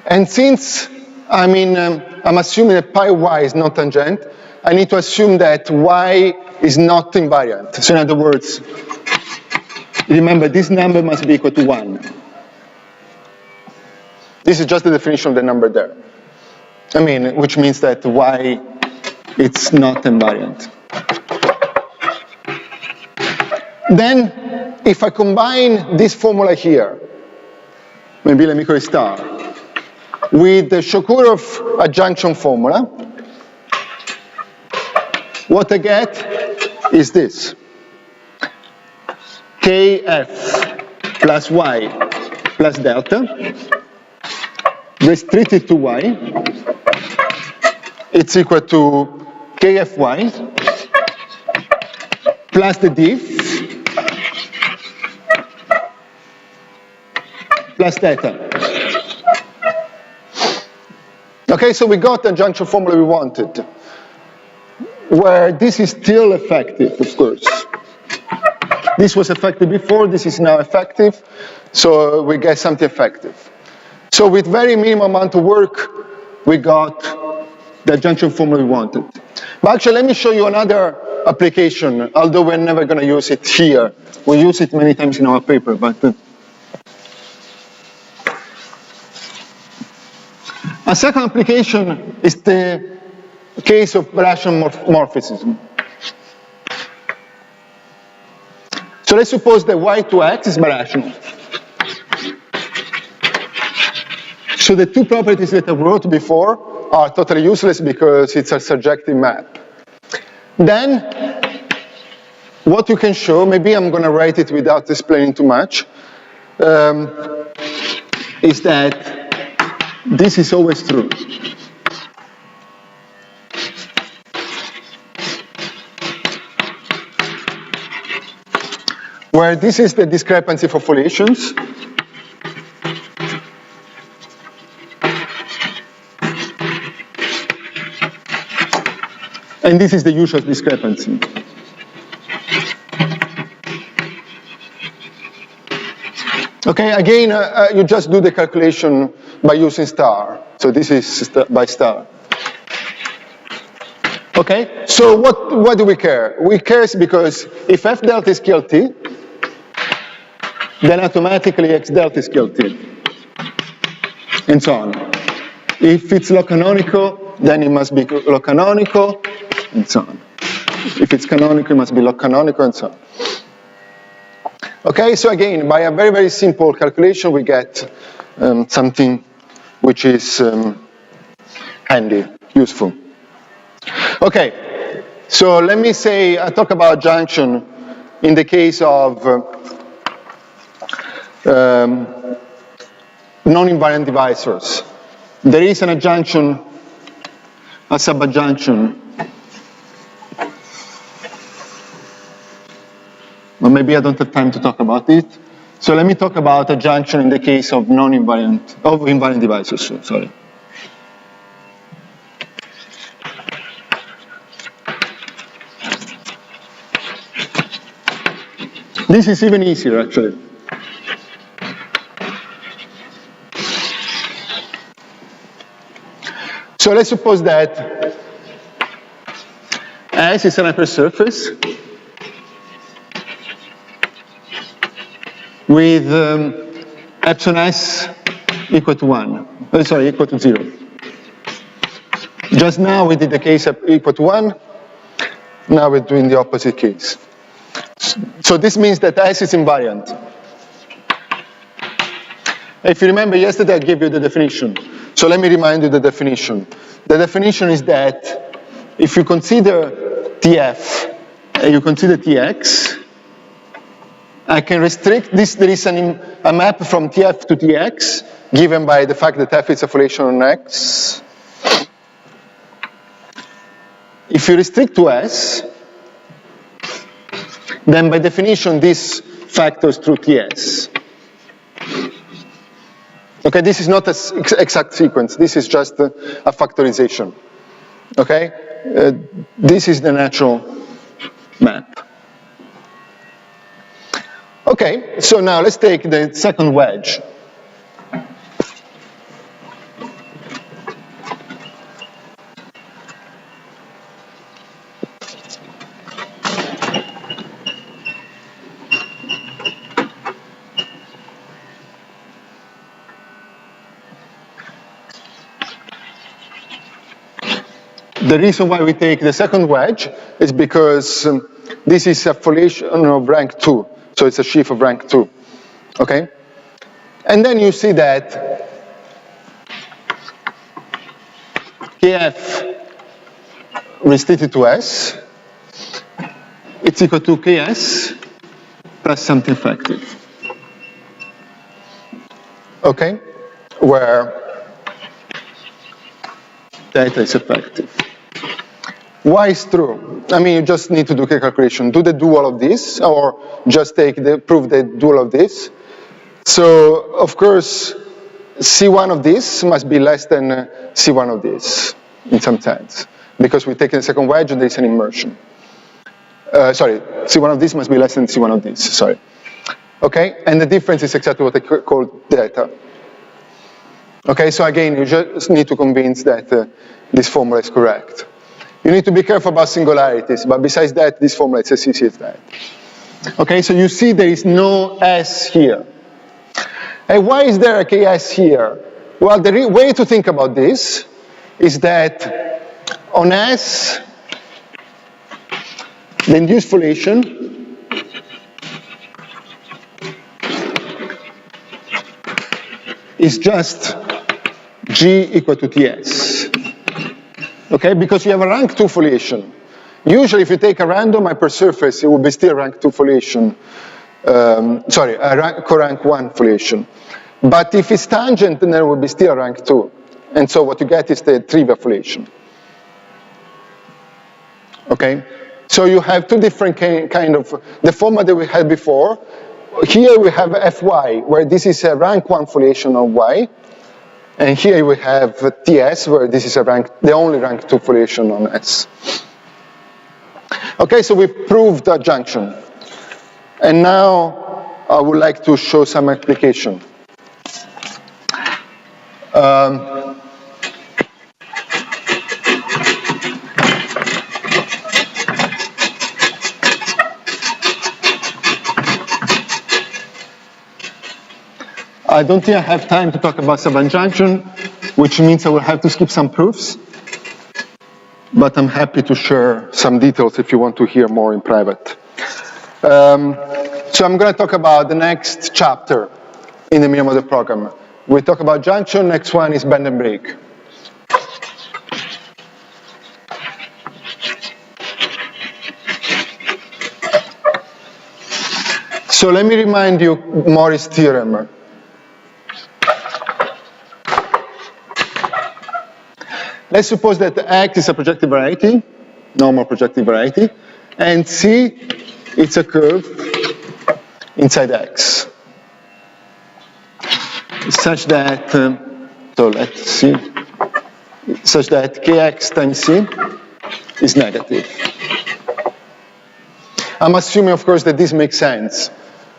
And since, I'm assuming that pi y is not tangent, I need to assume that y is not invariant. So in other words, remember, this number must be equal to 1. This is just the definition of the number there. Which means that y, it's not invariant. Then, if I combine this formula here, maybe let me call it star, with the Shogurov adjunction formula, what I get is this. Kf plus y plus delta, restricted to y, it's equal to Kfy plus the diff plus theta. Okay, so we got the adjunction formula we wanted, where this is still effective, of course. This was effective before, this is now effective, so we get something effective. So with very minimal amount of work, we got the adjunction formula we wanted. But actually, let me show you another application, although we're never going to use it here. We use it many times in our paper, but a second application is the case of rational morphism. So let's suppose that y to x is birational. So the two properties that I wrote before are totally useless because it's a surjective map. Then, what you can show, maybe I'm going to write it without explaining too much, is that this is always true. Where this is the discrepancy for foliations. And this is the usual discrepancy. Okay, again, you just do the calculation by using star. So this is by star. Okay, so what do we care? We care because if F delta is QLT, then automatically X delta is QLT, and so on. If it's log canonical, then it must be log canonical, and so on. If it's canonical, it must be log canonical, and so on. Okay, so again, by a very, very simple calculation, we get something which is handy, useful. Okay, so let me say, I talk about junction in the case of non-invariant divisors. There is an adjunction, a subadjunction, or maybe I don't have time to talk about it. So let me talk about adjunction in the case of invariant divisors, sorry. This is even easier, actually. So let's suppose that S is an hypersurface with epsilon S equal to 1. Equal to 0. Just now we did the case equal to 1. Now we're doing the opposite case. So this means that S is invariant. If you remember, yesterday I gave you the definition. So let me remind you the definition. The definition is that if you consider TF and you consider TX, I can restrict this. There is a map from TF to TX, given by the fact that F is a foliation on X. If you restrict to S, then by definition this factors through TS. Okay, this is not an exact sequence. This is just a factorization. Okay, this is the natural map. Okay, so now let's take the second wedge. The reason why we take the second wedge is because this is a foliation of rank 2. So it's a sheaf of rank 2. Okay? And then you see that Kf restricted to S, it's equal to Ks plus something effective. Okay? Where theta is effective. Why is true? I mean, you just need to do a calculation. Do the dual of this, or just prove the dual of this. So, of course, C1 of this must be less than C1 of this, in some sense, because we take the second wedge and there is an immersion. Sorry, C1 of this must be less than C1 of this, sorry. Okay, and the difference is exactly what I call delta. Okay, so again, you just need to convince that this formula is correct. You need to be careful about singularities, but besides that, this formula is as easy as that. Okay, so you see there is no S here. And why is there a Ks here? Well, the way to think about this is that on S, the induced foliation is just G equal to Ts. Okay, because you have a rank 2 foliation. Usually if you take a random hypersurface, it will be still rank 2 foliation. sorry, a co-rank 1 foliation. But if it's tangent, then there will be still a rank 2. And so what you get is the trivial foliation. Okay? So you have two different kind of, the format that we had before. Here we have Fy, where this is a rank 1 foliation of Y. And here we have TS, where this is the only rank 2 foliation on S. Okay, so we proved adjunction. And now I would like to show some application. I don't think I have time to talk about subadjunction, which means I will have to skip some proofs. But I'm happy to share some details if you want to hear more in private. So I'm going to talk about the next chapter in the middle of the program. We talk about junction, next one is bend and break. So let me remind you Morris' theorem. Let's suppose that X is a projective variety, normal projective variety, and C, it's a curve inside X, such that, so let's see, such that Kx times C is negative. I'm assuming, of course, that this makes sense.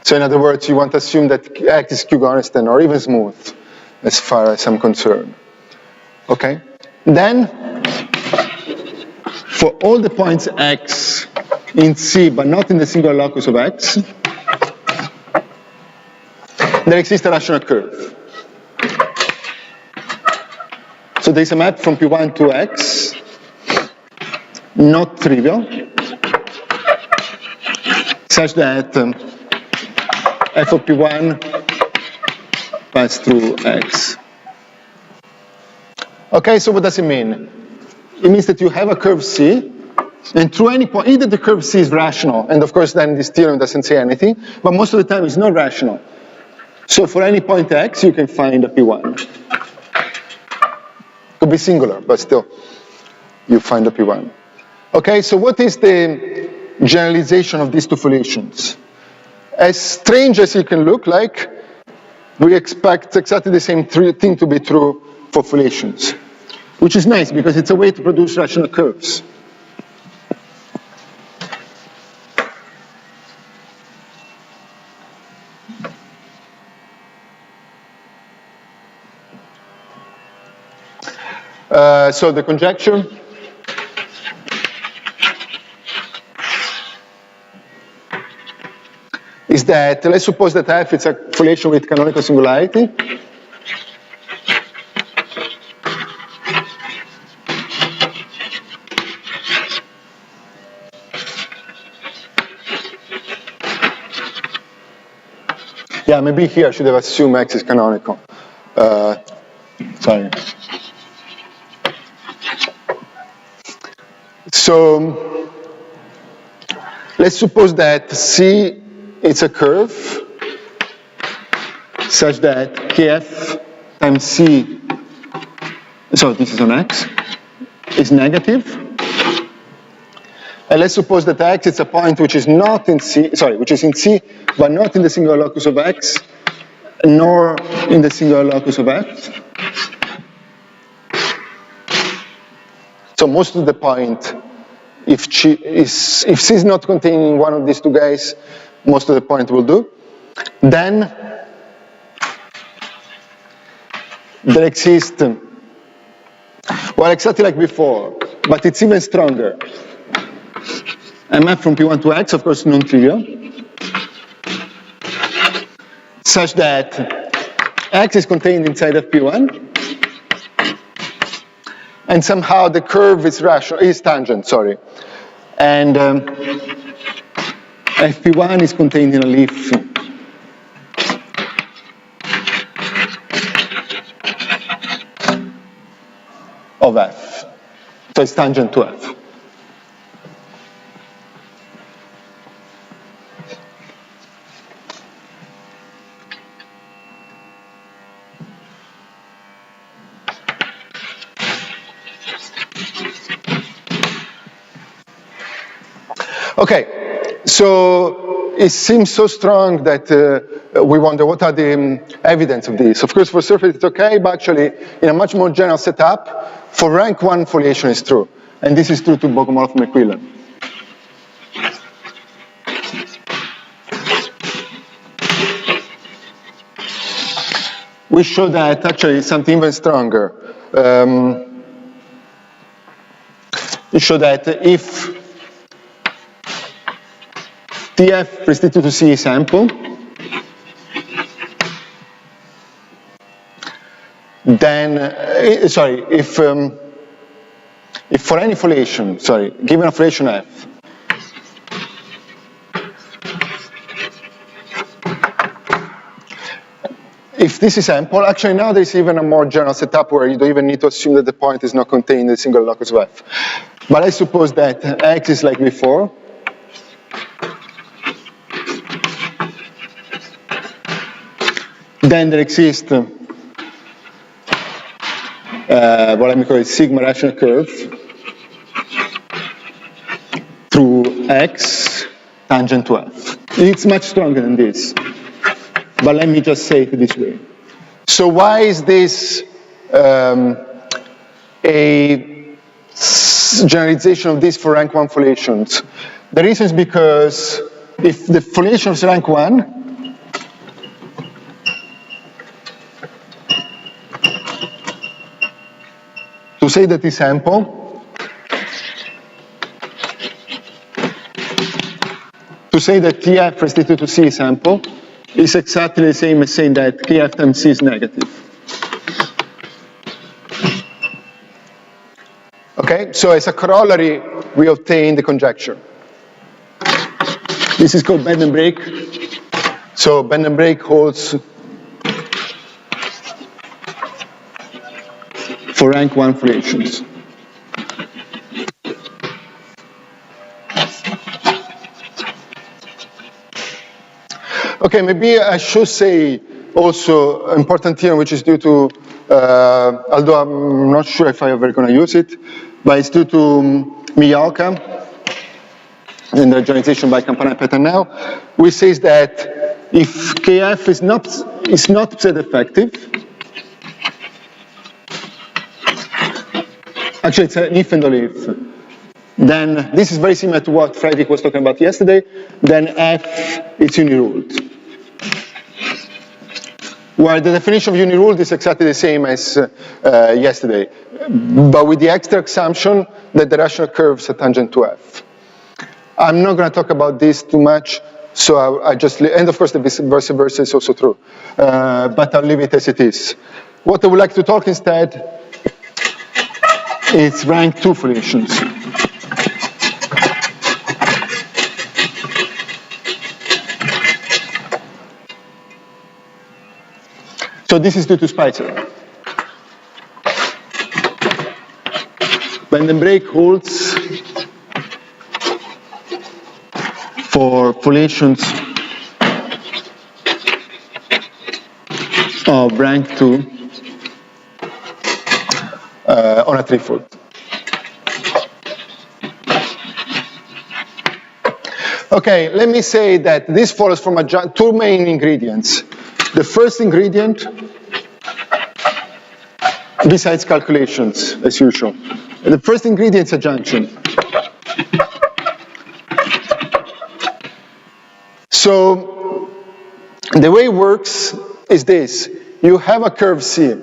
So in other words, you want to assume that X is Q-constant or even smooth, as far as I'm concerned. Okay? Then, for all the points X in C, but not in the singular locus of X, there exists a rational curve. So there's a map from P1 to X, not trivial, such that f of P1 pass through X. Okay, so what does it mean? It means that you have a curve C, and through any point, either the curve C is rational, and of course then this theorem doesn't say anything, but most of the time it's not rational. So for any point X, you can find a P1. Could be singular, but still, you find a P1. Okay, so what is the generalization of these two foliations? As strange as it can look like, we expect exactly the same thing to be true for foliations, which is nice because it's a way to produce rational curves. So the conjecture is that, let's suppose that F is a foliation with canonical singularity. Yeah, maybe here I should have assumed X is canonical. Sorry. So let's suppose that C is a curve such that Kf times C, so this is on X, is negative. And let's suppose that X is a point which is not in C, sorry, which is in C, but not in the singular locus of X, nor in the singular locus of F. So most of the point, if C is not containing one of these two guys, most of the point will do. Then there exists, well, exactly like before, but it's even stronger. A map from P1 to X, of course, non-trivial, such that X is contained inside of P1, and somehow the curve is tangent, sorry. And Fp1 is contained in a leaf of F. So it's tangent to F. Okay, so it seems so strong that we wonder what are the evidence of this. Of course, for surface it's okay, but actually in a much more general setup, for rank 1 foliation is true. And this is true to Bogomolov-McQuillan. We show that actually something even stronger. We show that if TF restricted to C is ample, then, if for any foliation, given a foliation F, if this is ample, actually now there's even a more general setup where you don't even need to assume that the point is not contained in the single locus of F. But I suppose that X is like before. Then there exists what let me call it sigma rational curve through X tangent to F. It's much stronger than this. But let me just say it this way. So why is this a generalization of this for rank 1 foliations? The reason is because if the foliation is rank 1, to say that it's ample, to say that TF restricted to C is ample, is exactly the same as saying that KF times C is negative. Okay, so as a corollary, we obtain the conjecture. This is called bend and break. So bend and break holds for rank 1 foliations. Okay, maybe I should say also an important theorem which is due to, although I'm not sure if I'm ever going to use it, but it's due to Miyaoka in the generalization by Campana and Peternel, which says that if KF is not Z effective, actually it's an if and only if, then this is very similar to what Fredrik was talking about yesterday, then F is uniruled. Where the definition of uniruled is exactly the same as yesterday, but with the extra assumption that the rational curves are tangent to F. I'm not going to talk about this too much, so I just, and of course the vice versa is also true, but I'll leave it as it is. What I would like to talk instead is rank 2 foliations. So this is due to Spitzer. Bend and break holds for foliations of rank 2 on a threefold. Okay, let me say that this follows from two main ingredients. The first ingredient, besides calculations, as usual, the first ingredient is a junction. So the way it works is this. You have a curve C.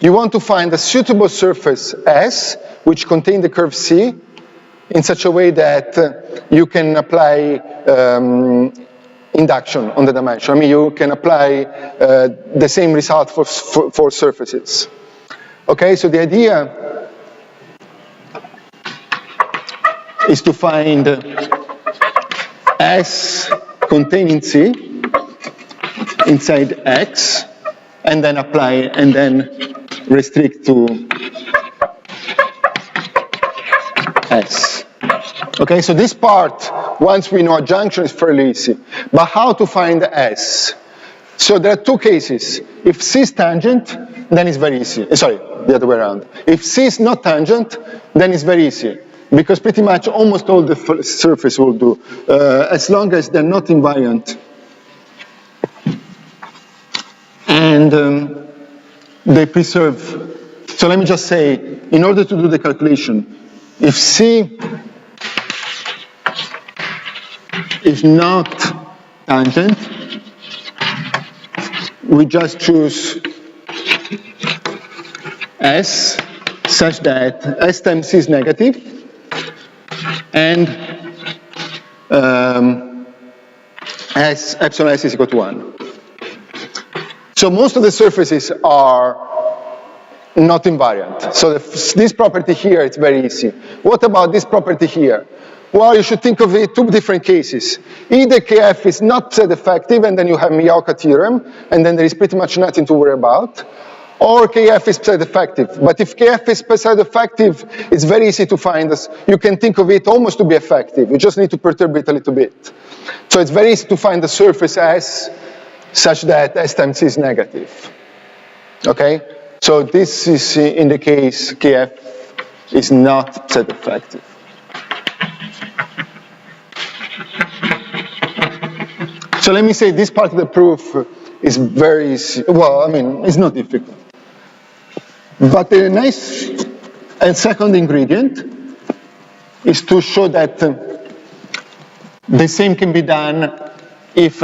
You want to find a suitable surface S, which contains the curve C, in such a way that you can apply induction on the dimension. I mean, you can apply the same result for surfaces. Okay, so the idea is to find S containing C inside X, and then apply, and then restrict to S. Okay, so this part, once we know a junction, is fairly easy. But how to find S? So there are two cases. If C is tangent, then it's very easy. Sorry, the other way around. If C is not tangent, then it's very easy. because pretty much almost all the surface will do, as long as they're not invariant. And they preserve. So let me just say, in order to do the calculation, if C is not tangent, we just choose S such that S times C is negative, and S, epsilon S is equal to 1. So most of the surfaces are not invariant. So this property here, it's very easy. What about this property here? Well, you should think of it two different cases. Either Kf is not Z-effective, and then you have Miyaoka theorem, and then there is pretty much nothing to worry about. Or Kf is Z-effective. But if Kf is Z-effective, it's very easy to find this. You can think of it almost to be effective. You just need to perturb it a little bit. So it's very easy to find the surface S such that S times C is negative. Okay? So this is in the case Kf is not Z-effective. So let me say this part of the proof is very easy. Well, I mean, it's not difficult. But the nice and second ingredient is to show that the same can be done if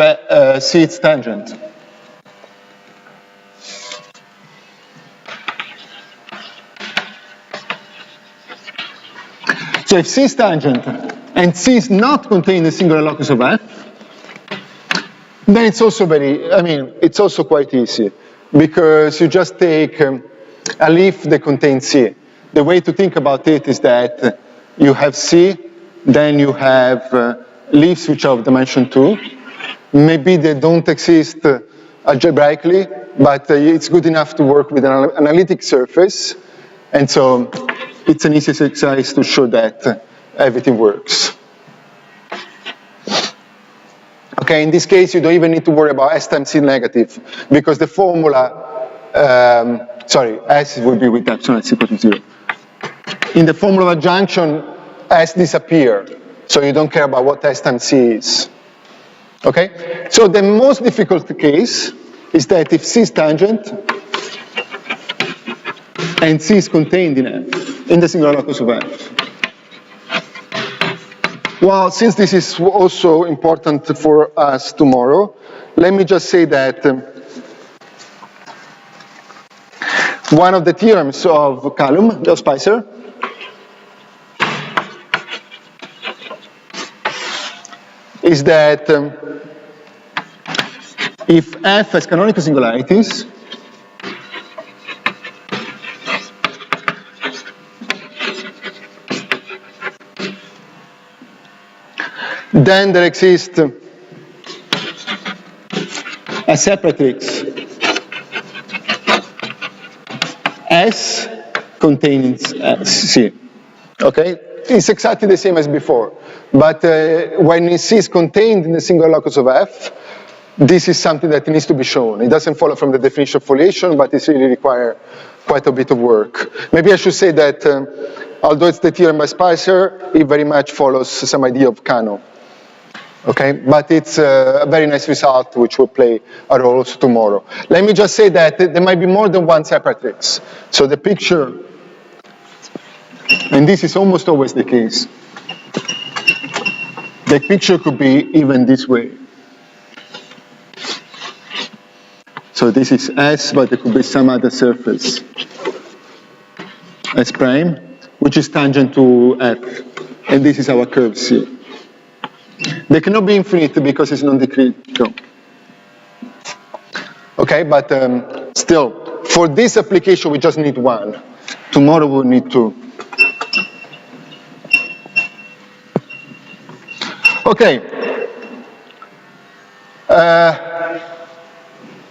C is tangent. So if C is tangent and C is not contained in the singular locus of F, then it's also it's also quite easy, because you just take a leaf that contains C. The way to think about it is that you have C, then you have leaves which are of dimension 2. Maybe they don't exist algebraically, but it's good enough to work with an analytic surface, and so it's an easy exercise to show that everything works. Okay, in this case, you don't even need to worry about S times C negative, because the formula, S will be with epsilon S equal to 0. In the formula of adjunction, S disappear, so you don't care about what S times C is. Okay, so the most difficult case is that if C is tangent and C is contained in F, in the singular locus of F. Well, since this is also important for us tomorrow, let me just say that one of the theorems of Callum, Del Spicer, is that if F has canonical singularities, then there exists a separatrix S contains C. Okay? It's exactly the same as before. But when C is contained in the singular locus of F, this is something that needs to be shown. It doesn't follow from the definition of foliation, but it really requires quite a bit of work. Maybe I should say that although it's the theorem by Spicer, it very much follows some idea of Kano. Okay, but it's a very nice result which will play a role also tomorrow. Let me just say that there might be more than one separatrix. So the picture, and this is almost always the case, the picture could be even this way. So this is S, but there could be some other surface, S prime, which is tangent to F, and this is our curve C. They cannot be infinite because it's non-decretal. Okay, but still, for this application we just need one. Tomorrow we'll need two. Okay.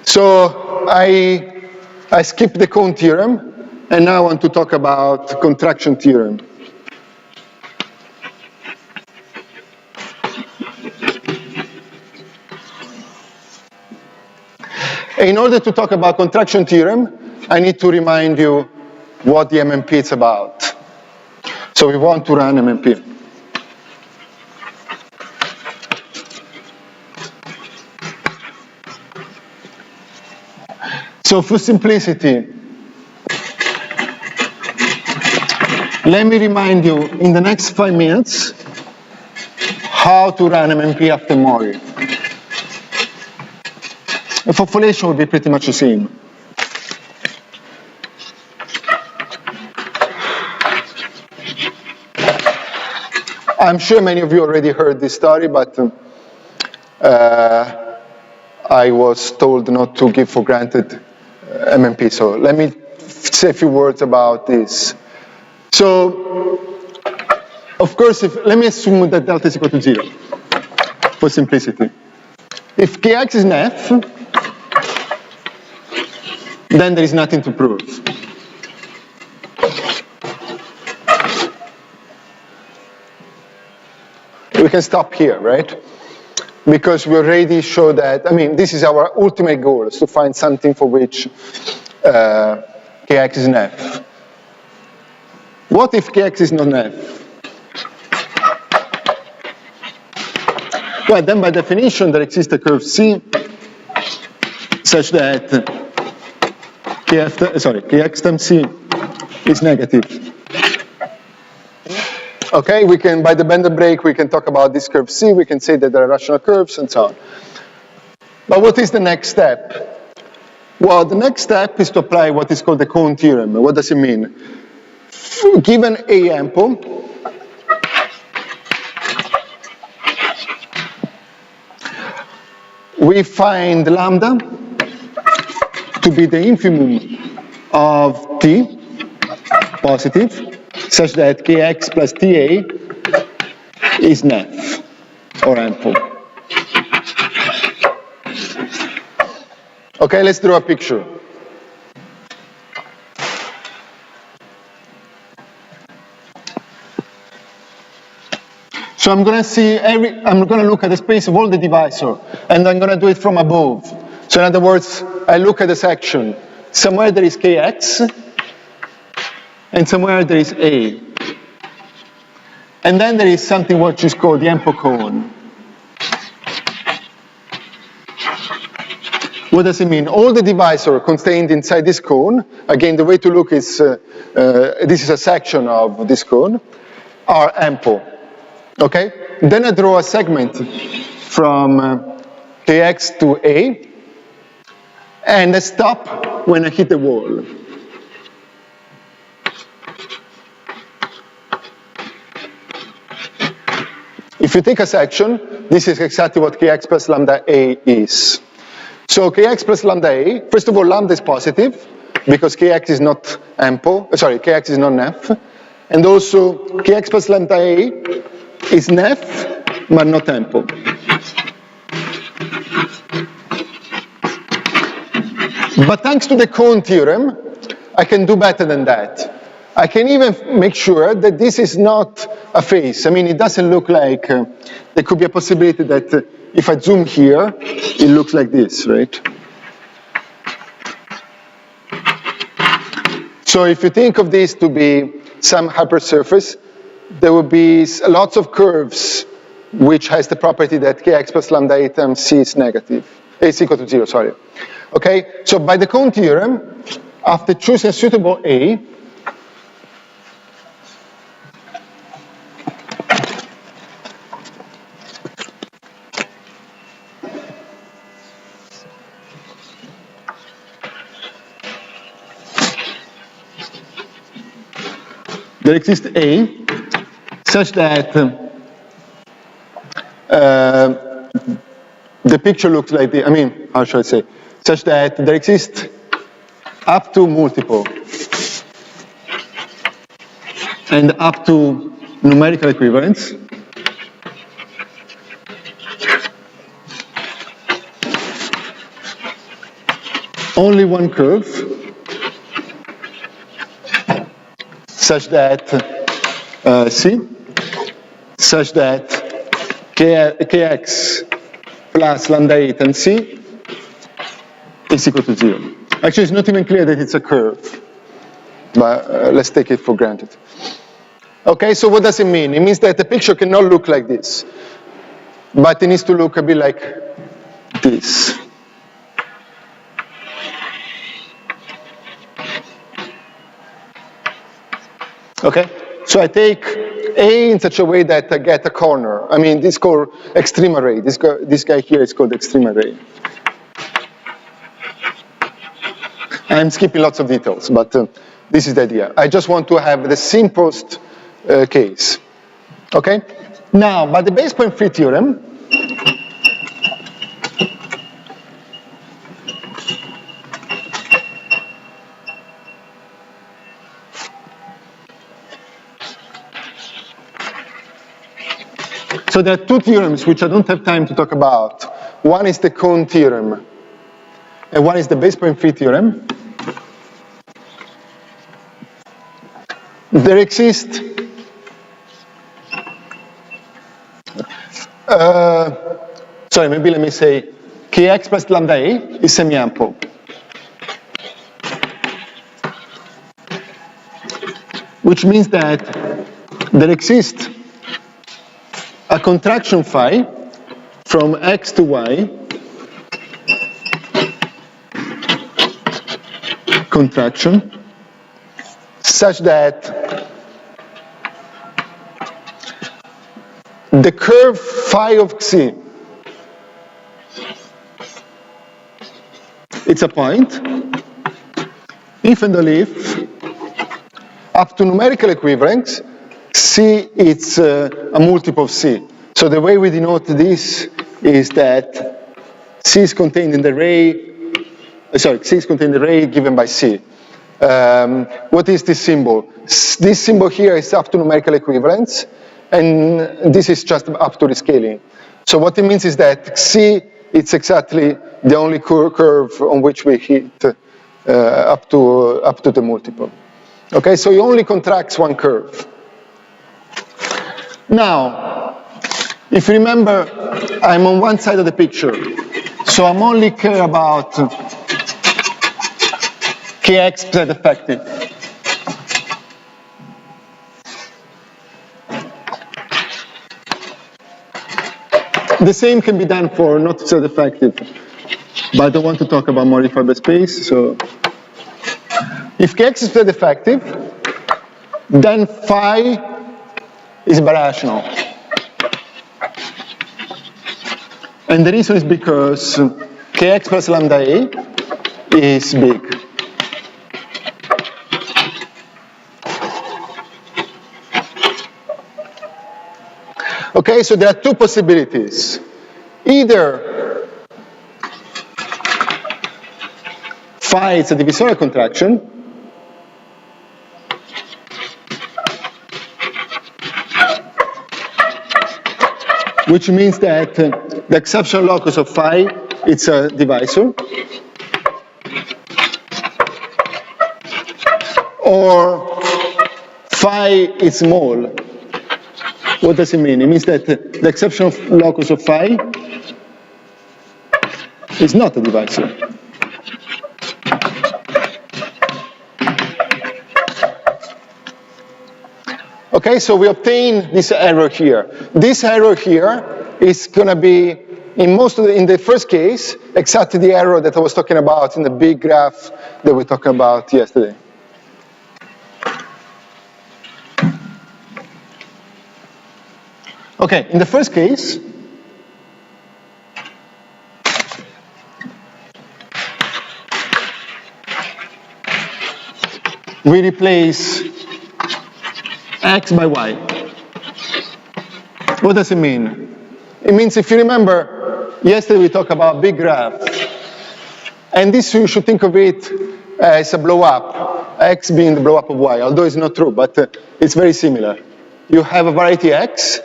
So I skipped the cone theorem, and now I want to talk about contraction theorem. In order to talk about contraction theorem, I need to remind you what the MMP is about. So we want to run MMP. So for simplicity, let me remind you in the next 5 minutes how to run MMP after Mori. The foliation will be pretty much the same. I'm sure many of you already heard this story, but I was told not to give for granted MMP, so let me say a few words about this. So, of course, let me assume that delta is equal to 0, for simplicity. If Kx is an F, then there is nothing to prove. We can stop here, right? Because we already showed that, this is our ultimate goal, is to find something for which Kx is an F. What if Kx is not an F? Well, then by definition, there exists a curve C such that Kx times C is negative. Okay, we can, by the Bender break, we can talk about this curve C, we can say that there are rational curves, and so on. But what is the next step? Well, the next step is to apply what is called the cone theorem. What does it mean? Given A ample, we find lambda to be the infimum of T, positive, such that Kx plus Ta is an F, or ample. Okay, let's draw a picture. So I'm going to look at the space of all the divisor, and I'm going to do it from above. So in other words, I look at the section. Somewhere there is Kx, and somewhere there is A. And then there is something which is called the ample cone. What does it mean? All the divisors contained inside this cone, again, the way to look is, this is a section of this cone, are ample. Okay? Then I draw a segment from Kx to A, and I stop when I hit the wall. If you take a section, this is exactly what Kx plus lambda A is. So Kx plus lambda A, first of all, lambda is positive, because Kx is not ample, Kx is not an F. And also, Kx plus lambda A is an F, but not ample. But thanks to the cone theorem, I can do better than that. I can even make sure that this is not a face. It doesn't look like, there could be a possibility that if I zoom here, it looks like this, right? So if you think of this to be some hypersurface, there will be lots of curves which has the property that Kx plus lambda A times C is negative. A is equal to 0, sorry. Okay, so by the cone theorem, after choosing a suitable A, there exists A such that the picture looks like the, how should I say, such that there exists up to multiple and up to numerical equivalence only one curve such that C, such that Kx plus lambda A times C is equal to 0. Actually, it's not even clear that it's a curve, but let's take it for granted. Okay, so what does it mean? It means that the picture cannot look like this, but it needs to look a bit like this. Okay, so I take A in such a way that I get a corner. I mean, this is called extreme array. This guy here is called extreme array. I'm skipping lots of details, but this is the idea. I just want to have the simplest case. Okay? Now, by the base point free theorem, so there are two theorems which I don't have time to talk about. One is the cone theorem, and one is the base point free theorem. There exist sorry, maybe let me say kx plus lambda A is semi-ample. Which means that there exists a contraction phi from x to y, contraction, such that the curve phi of xi, it's a point, if and only if, up to numerical equivalence, C is a multiple of C. So the way we denote this is that C is contained in the array, C is contained in the array given by C. What is this symbol? This symbol here is up to numerical equivalence, and this is just up to rescaling. So what it means is that C, it's exactly the only curve on which we hit up to the multiple. Okay, so it only contracts one curve. Now, if you remember, I'm on one side of the picture, so I'm only care about kx z effective. The same can be done for not z effective, but I don't want to talk about modified by space, so if kx is z effective, then phi is birational. And the reason is because kx plus lambda A is big. Okay, so there are two possibilities. Either phi is a divisorial contraction, which means that the exceptional locus of phi, it's a divisor, or phi is small. What does it mean? It means that the exceptional locus of phi is not a divisor. Okay, so we obtain this error here. This error here is going to be, in the first case, exactly the error that I was talking about in the big graph that we talked about yesterday. Okay, in the first case, we replace x by y. What does it mean? It means, if you remember, yesterday we talked about big graph, and this you should think of it as a blow up, x being the blow up of y, although it's not true, but it's very similar. You have a variety x,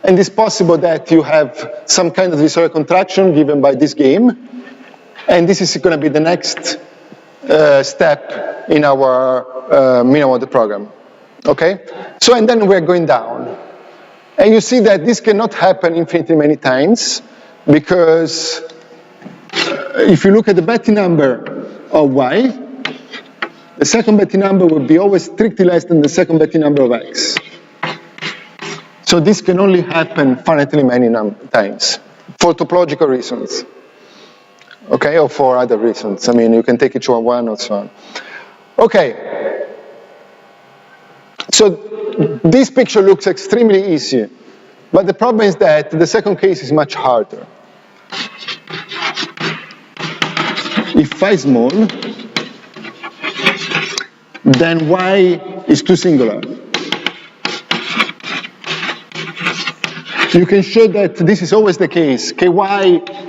and it's possible that you have some kind of divisorial contraction given by this game, and this is going to be the next step in our minimal program. Okay? So, and then we're going down. And you see that this cannot happen infinitely many times, because if you look at the Betti number of y, the second Betti number will be always strictly less than the second Betti number of x. So this can only happen finitely many times for topological reasons, okay, or for other reasons. I mean, you can take each one or so on. Okay, so this picture looks extremely easy, but the problem is that the second case is much harder. If phi is small, then y is too singular. You can show that this is always the case. Ky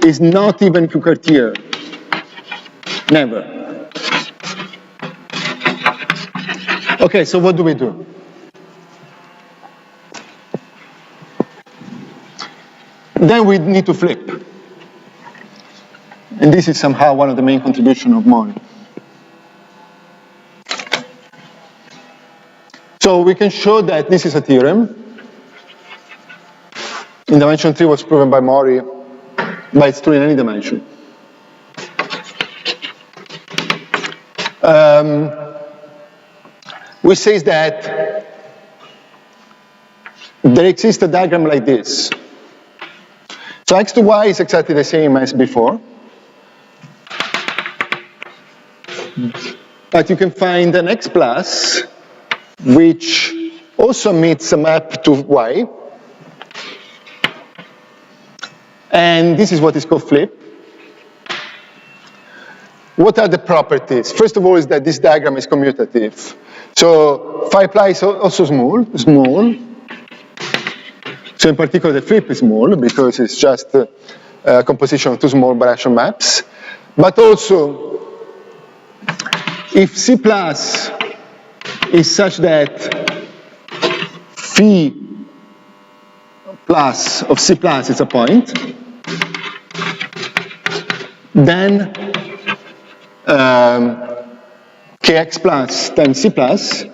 is not even Q-Cartier. Never. Okay, so what do we do? Then we need to flip. And this is somehow one of the main contributions of Mori. So we can show that this is a theorem. In dimension 3 was proven by Mori, but it's true in any dimension. We say that there exists a diagram like this. So x to y is exactly the same as before. But you can find an x plus, which also meets a map to y. And this is what is called flip. What are the properties? First of all is that this diagram is commutative. So phi pi is also small. So in particular the flip is small because it's just a composition of two small bilateral maps. But also, if C plus is such that phi plus of C plus is a point, then kx plus times C plus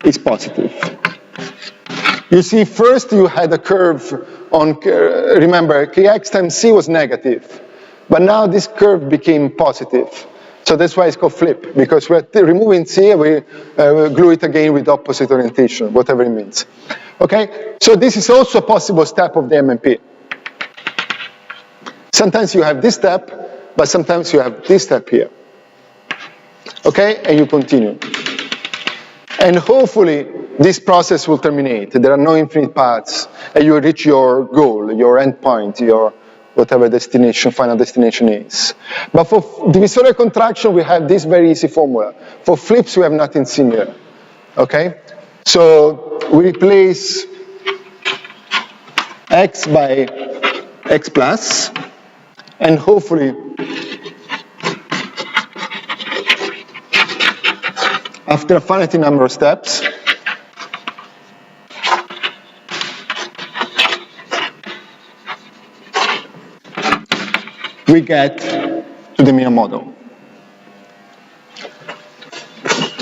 is positive. You see, first you had a curve on, remember, kx times C was negative, but now this curve became positive. So that's why it's called flip, because we're removing C and we glue it again with opposite orientation, whatever it means. Okay, so this is also a possible step of the MMP. Sometimes you have this step, but sometimes you have this step here. Okay, and you continue. And hopefully this process will terminate. There are no infinite paths, and you reach your goal, your endpoint, your whatever destination, final destination is. But for divisorial contraction, we have this very easy formula. For flips, we have nothing similar. Okay? So we replace x by x plus, and hopefully after a finite number of steps, we get to the Mio model.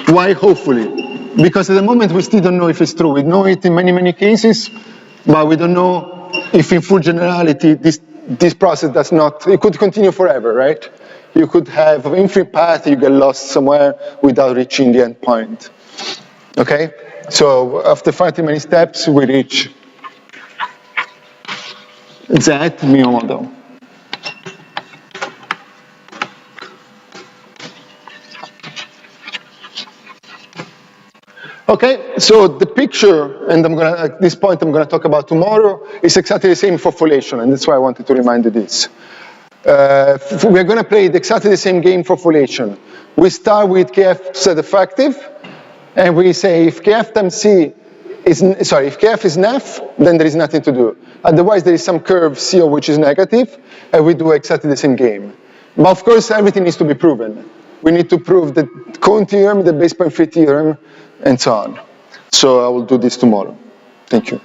Why hopefully? Because at the moment we still don't know if it's true. We know it in many, many cases, but we don't know if in full generality this process does not, it could continue forever, right? You could have an infinite path, you get lost somewhere without reaching the end point. Okay? So after finitely many steps, we reach that Mio model. Okay, so the picture, and at this point I'm going to talk about tomorrow, is exactly the same for foliation, and that's why I wanted to remind you this. We're going to play exactly the same game for foliation. We start with Kf set effective, and we say if Kf times C is, if Kf is nef, then there is nothing to do. Otherwise there is some curve CO which is negative, and we do exactly the same game. But of course everything needs to be proven. We need to prove the cone theorem, the base point free theorem, and so on. So I will do this tomorrow. Thank you.